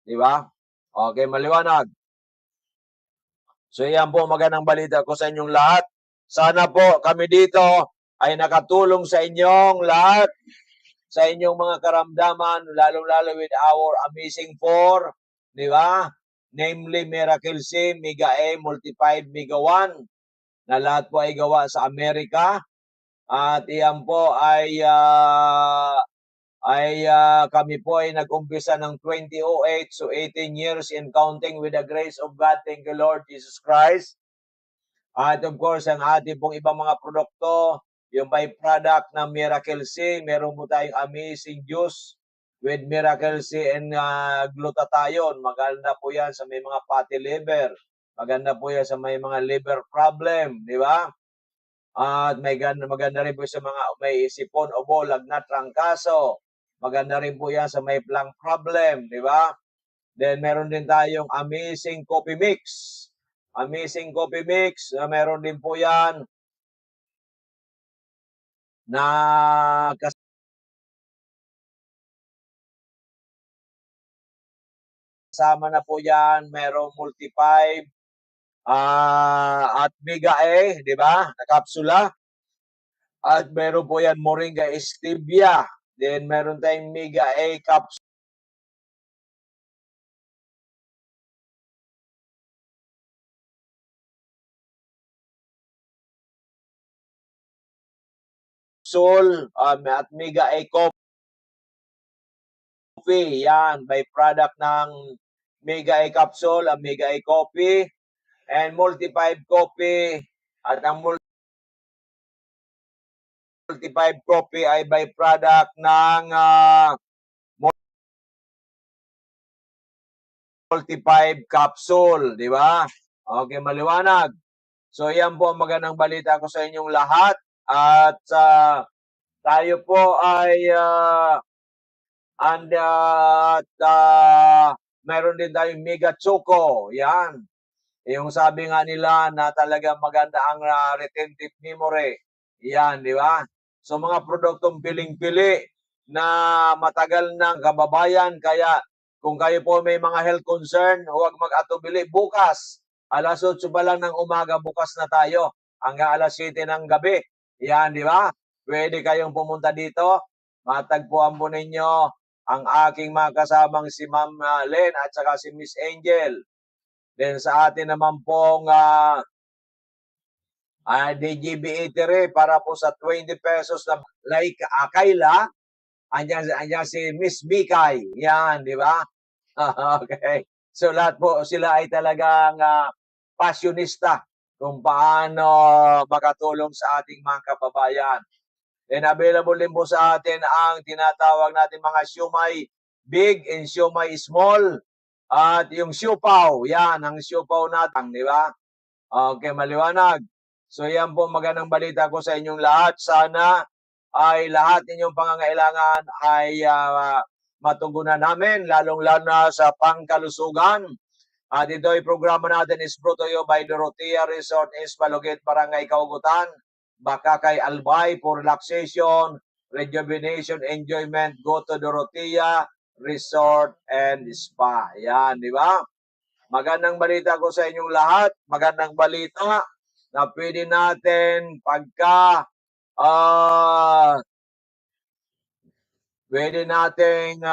C: di ba? Okay, maliwanag. So yan po magandang balita ko sa inyong lahat. Sana po kami dito ay nakatulong sa inyong lahat, sa inyong mga karamdaman, lalong-lalo with our Amazing 4, di ba? Namely, Miracle C, Mega A, Multiplied, Mega 1, na lahat po ay gawa sa Amerika. At iyan po ay ay kami po ay nag-umpisa ng 2008, so 18 years in counting with the grace of God. Thank you, Lord Jesus Christ. At of course, ang ating pong ibang mga produkto, yung byproduct ng Miracle C, meron po tayong amazing juice with Miracle C and glutathione. Maganda po yan sa may mga fatty liver. Maganda po yan sa may mga liver problem, di ba? At maganda rin po sa mga may sipon, ubo, lagnat, trangkaso. Maganda rin po yan sa may lung problem, di ba? Then meron din tayong amazing coffee mix. Amazing coffee mix, meron din po yan na kasama na po yan, merong multi-5 at Mega A, di ba? Na kapsula. At meron po yan Moringa Stevia. Then meron tayong Mega A capsule. At Mega A Coffee. Yan, by product ng Mega A Capsule, ang Mega A Coffee, and Multi-5 Coffee. At ang Multi-5 Coffee ay by product ng Multi-5 Capsule, di ba? Okay, maliwanag. So, yan po ang magandang balita ko sa inyong lahat. At tayo po ay meron din tayong Mega Choco. Yan. Yung sabi nga nila na talagang maganda ang retentive memory. Yan, di ba? So, mga produktong piling-pili na matagal ng kababayan. Kaya, kung kayo po may mga health concern, huwag mag-atubili. Bukas, alas 8 pa lang ng umaga, bukas na tayo. Hanggang alas 7 ng gabi. Yan, di ba? Pwede kayong pumunta dito. Matagpuan po ninyo ang aking mga kasamang si Ma'am Len at saka si Miss Angel. Then sa atin naman pong DGB Eatery para po sa 20 pesos na like Kayla. Andiyan si Miss Bikay. Yan, di ba? Okay. So lahat po sila ay talagang passionista kung paano makatulong sa ating mga kababayan. And available din po sa atin ang tinatawag natin mga siomai big and siomai small. At yung siopaw, yan, ang siopaw natin, di ba? Okay, maliwanag. So yan po magandang balita ko sa inyong lahat. Sana ay lahat ninyong pangangailangan ay matugunan namin, lalong-lalo na sa pangkalusugan. At ito ay programa natin is brought to you by Dorotea Resort Espalugit, Barangay Kaugutan, Bakakay Albay for relaxation, rejuvenation, enjoyment. Go to Dorotea Resort and Spa. Yan, di ba? Magandang balita ko sa inyong lahat. Magandang balita na pwede natin pagka pwede nating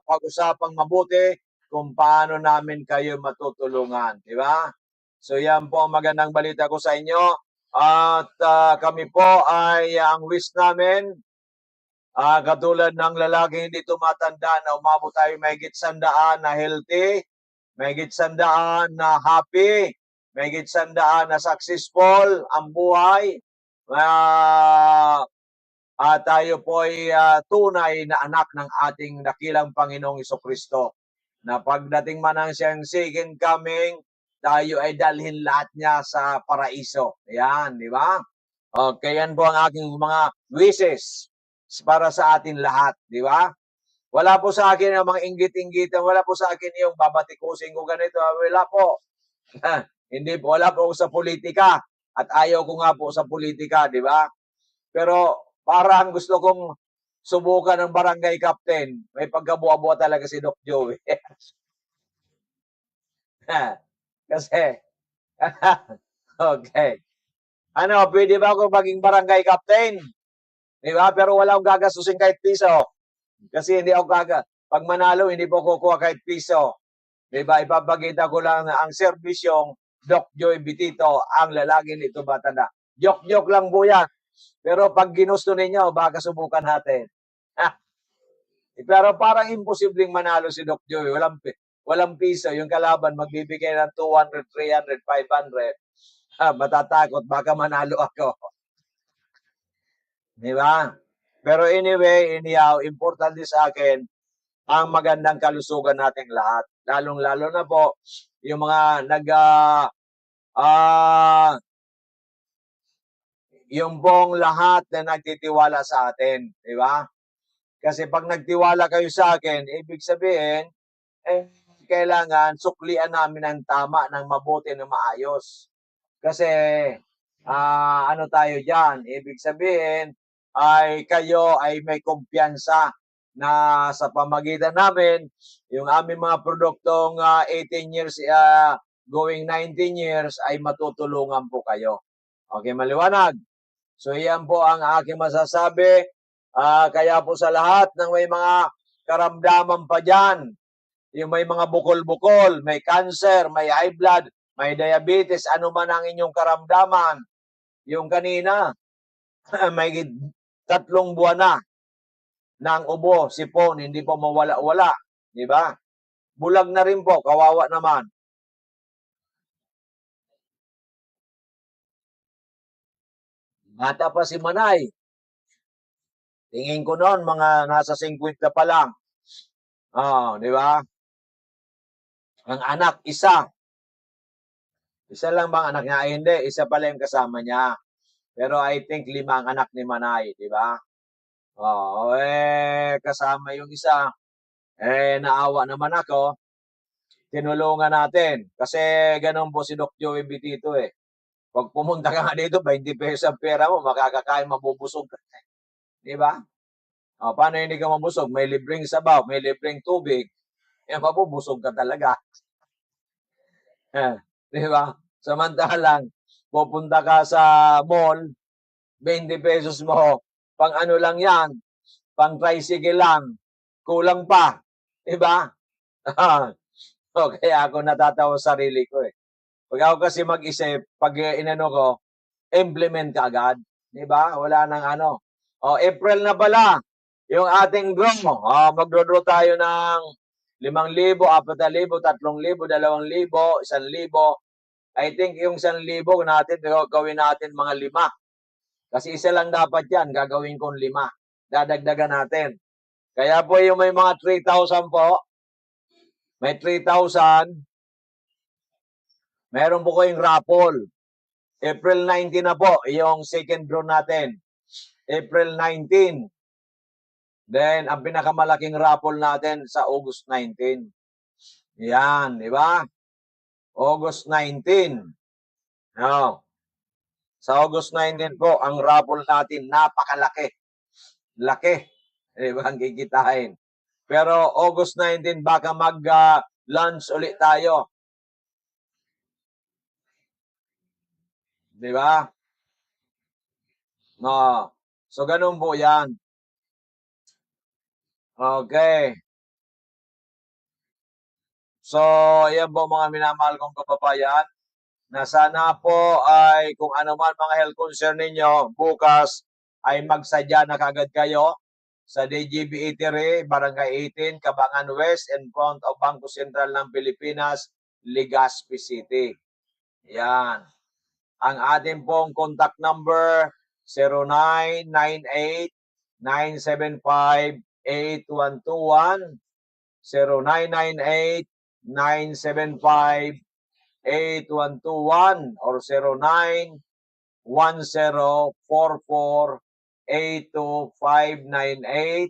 C: pag-usapang mabuti kung paano namin kayo matutulungan. Di ba? So yan po ang magandang balita ko sa inyo. At kami po ay ang wish namin, katulad ng lalaking hindi tumatanda na umabot tayo mahigit 100 na healthy, mahigit 100 na happy, mahigit 100 na successful ang buhay. Tayo po ay tunay na anak ng ating dakilang Panginoong Jesucristo. Na pagdating man ang siyang second coming, tayo ay dalhin lahat niya sa paraiso. Ayan, di ba? Okay, yan po ang aking mga wishes para sa atin lahat, di ba? Wala po sa akin ang mga inggit-inggitan, wala po sa akin yung babatikusin ko ganito, wala po. Hindi po, wala po ako sa politika at ayaw ko nga po sa politika, di ba? Pero parang gusto kong subukan ng barangay captain. May pagkabuwa-buwa talaga si Doc Joey. Kasi, okay. Ano, pwede ba ako maging barangay captain? Di ba? Pero wala akong gagastusin kahit piso. Kasi hindi ako pag manalo, hindi po kukuha kahit piso. Di ba? Ipapakita ko lang ang serbisyong Doc Joey Bitito, ang lalaki nito batanda. Joke-joke lang po yan. Pero pag ginusto ninyo, baka subukan natin. Pero parang imposibleng manalo si Doc Joey. Walang piso. Yung kalaban magbibigay ng 200, 300, 500. Matatakot, baka manalo ako. Di ba? Pero anyway, anyhow, importante sa akin ang magandang kalusugan nating lahat. Lalong-lalo na po yung mga yung pong lahat na nagtitiwala sa atin. Di ba? Kasi pag nagtiwala kayo sa akin, ibig sabihin, kailangan suklian namin ng tama, ng mabuti, ng maayos. Kasi, ano tayo dyan? Ibig sabihin, ay kayo ay may kumpiyansa na sa pamagitan namin, yung aming mga produktong 18 years, going 19 years, ay matutulungan po kayo. Okay, maliwanag? So, yan po ang aking masasabi. Kaya po sa lahat ng may mga karamdaman pa dyan, yung may mga bukol-bukol, may cancer, may high blood, may diabetes, ano man ang inyong karamdaman. Yung kanina, may 3 buwan na ng ubo, sipon, hindi po mawala-wala. Di ba? Bulag na rin po, kawawa naman. Bata pa si Manay. Tingin ko noon, mga nasa 50 pa lang. Di ba? Ang anak, isa. Isa lang bang anak niya? Ay, hindi. Isa pala yung kasama niya. Pero I think 5 ang anak ni Manay. Di ba? Kasama yung isa. Naawa naman ako. Tinulungan natin. Kasi ganun po si Doc Joey Bitito eh. Pag pumunta ka nga dito, 20 pesos ang pera mo, makakakain, mabubusog ka. Di ba? Paano hindi ka mabusog? May libreng sabaw, may libreng tubig. Mabubusog ka talaga. Di ba? Samantalang, pupunta ka sa mall, 20 pesos mo, pang ano lang yan, pang tricycle lang, kulang pa. Di ba? Kaya ako natatawa sa sarili ko eh. Pag ako kasi mag-isip, pag inano ko, implement ka agad. Di ba? Wala nang ano. April na pala, yung ating draw. Magdodraw tayo ng 5,000, 4,000, 3,000, 2,000, 1,000. I think yung 1,000 natin, gawin natin mga 5. Kasi isa lang dapat yan, gagawin kong 5. Dadagdagan natin. Kaya po yung may mga 3,000 po, may 3,000, meron po kayong raffle. April 19 na po, yung second draw natin. April 19. Then, ang pinakamalaking raffle natin sa August 19. Yan, di ba? August 19. Sa August 19 po, ang raffle natin, napakalaki. Laki. Di ba? Ang kikitain. Pero August 19, baka mag-lunch ulit tayo. Di ba? So, ganun po yan. Okay. So, yan po mga minamahal kong kababayan, na sana po ay kung ano man mga health concern ninyo, bukas ay magsadya na kagad kayo sa DGB Eatery, Barangay 18, Cabangan West, in front of Bangko Sentral ng Pilipinas, Legazpi City. Yan. Ang ating pong contact number, 0998-975-8121, 0998-975-8121, or 0910-44-82598,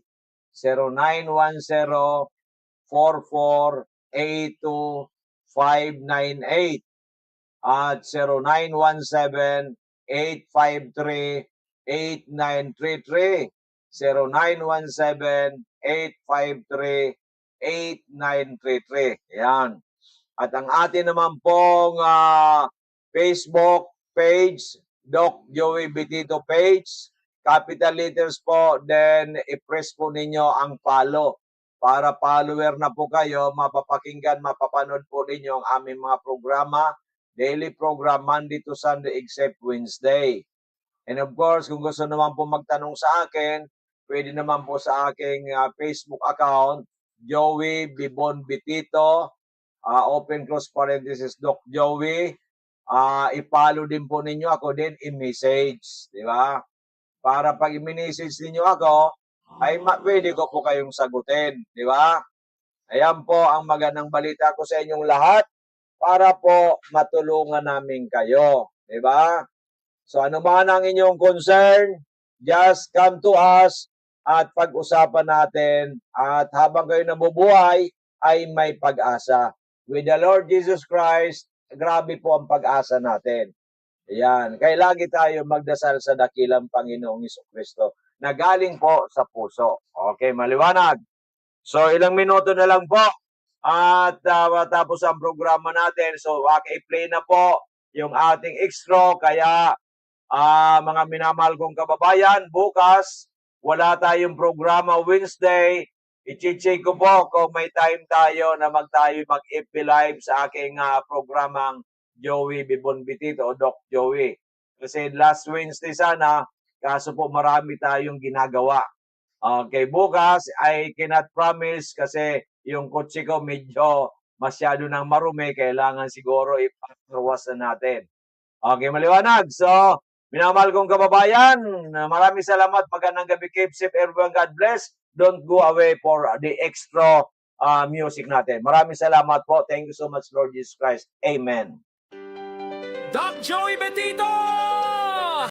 C: 0910-44-82598, at 0917-853-8933, 0917-853-8933. Yan. At ang atin naman pong Facebook page, Doc Joey Bitito page, capital letters po, then i-press po ninyo ang follow. Para follower na po kayo, mapapakinggan, mapapanood po ninyo ang aming mga programa, daily program, Monday to Sunday except Wednesday. And of course, kung gusto naman po magtanong sa akin, pwede naman po sa aking Facebook account, Joey Bibon Bitito, open close parenthesis, Doc Joey. I-follow din po ninyo ako din i-message, di ba? Para pag i-message ninyo ako, ay pwede ko po kayong sagutin, di ba? Ayan po ang magandang balita ko sa inyong lahat para po matulungan namin kayo, di ba? So ano man ang inyong concern, just come to us at pag-usapan natin at habang kayo nabubuhay ay may pag-asa. With the Lord Jesus Christ, grabe po ang pag-asa natin. Ayan. Kaya lagi tayo magdasal sa dakilang Panginoong Jesucristo na galing po sa puso. Okay, maliwanag. So ilang minuto na lang po at matapos ang programa natin. So i-play na po yung ating extra. Kaya mga minamahal kong kababayan, bukas wala tayong programa Wednesday. I-check ko po kung may time tayo na mag-FB Live sa aking programang Joey Bibon Bitito o Doc Joey. Kasi last Wednesday sana, kaso po marami tayong ginagawa. Okay, bukas I cannot promise kasi yung kotse ko medyo masyado nang marumi. Kailangan siguro ipatrawasan natin. Okay, maliwanag. So, minamahal kong kababayan, maraming salamat. Magandang gabi, keep safe everyone. God bless. Don't go away for the extra music natin. Maraming salamat po. Thank you so much, Lord Jesus Christ. Amen.
A: Doc Joey Betito!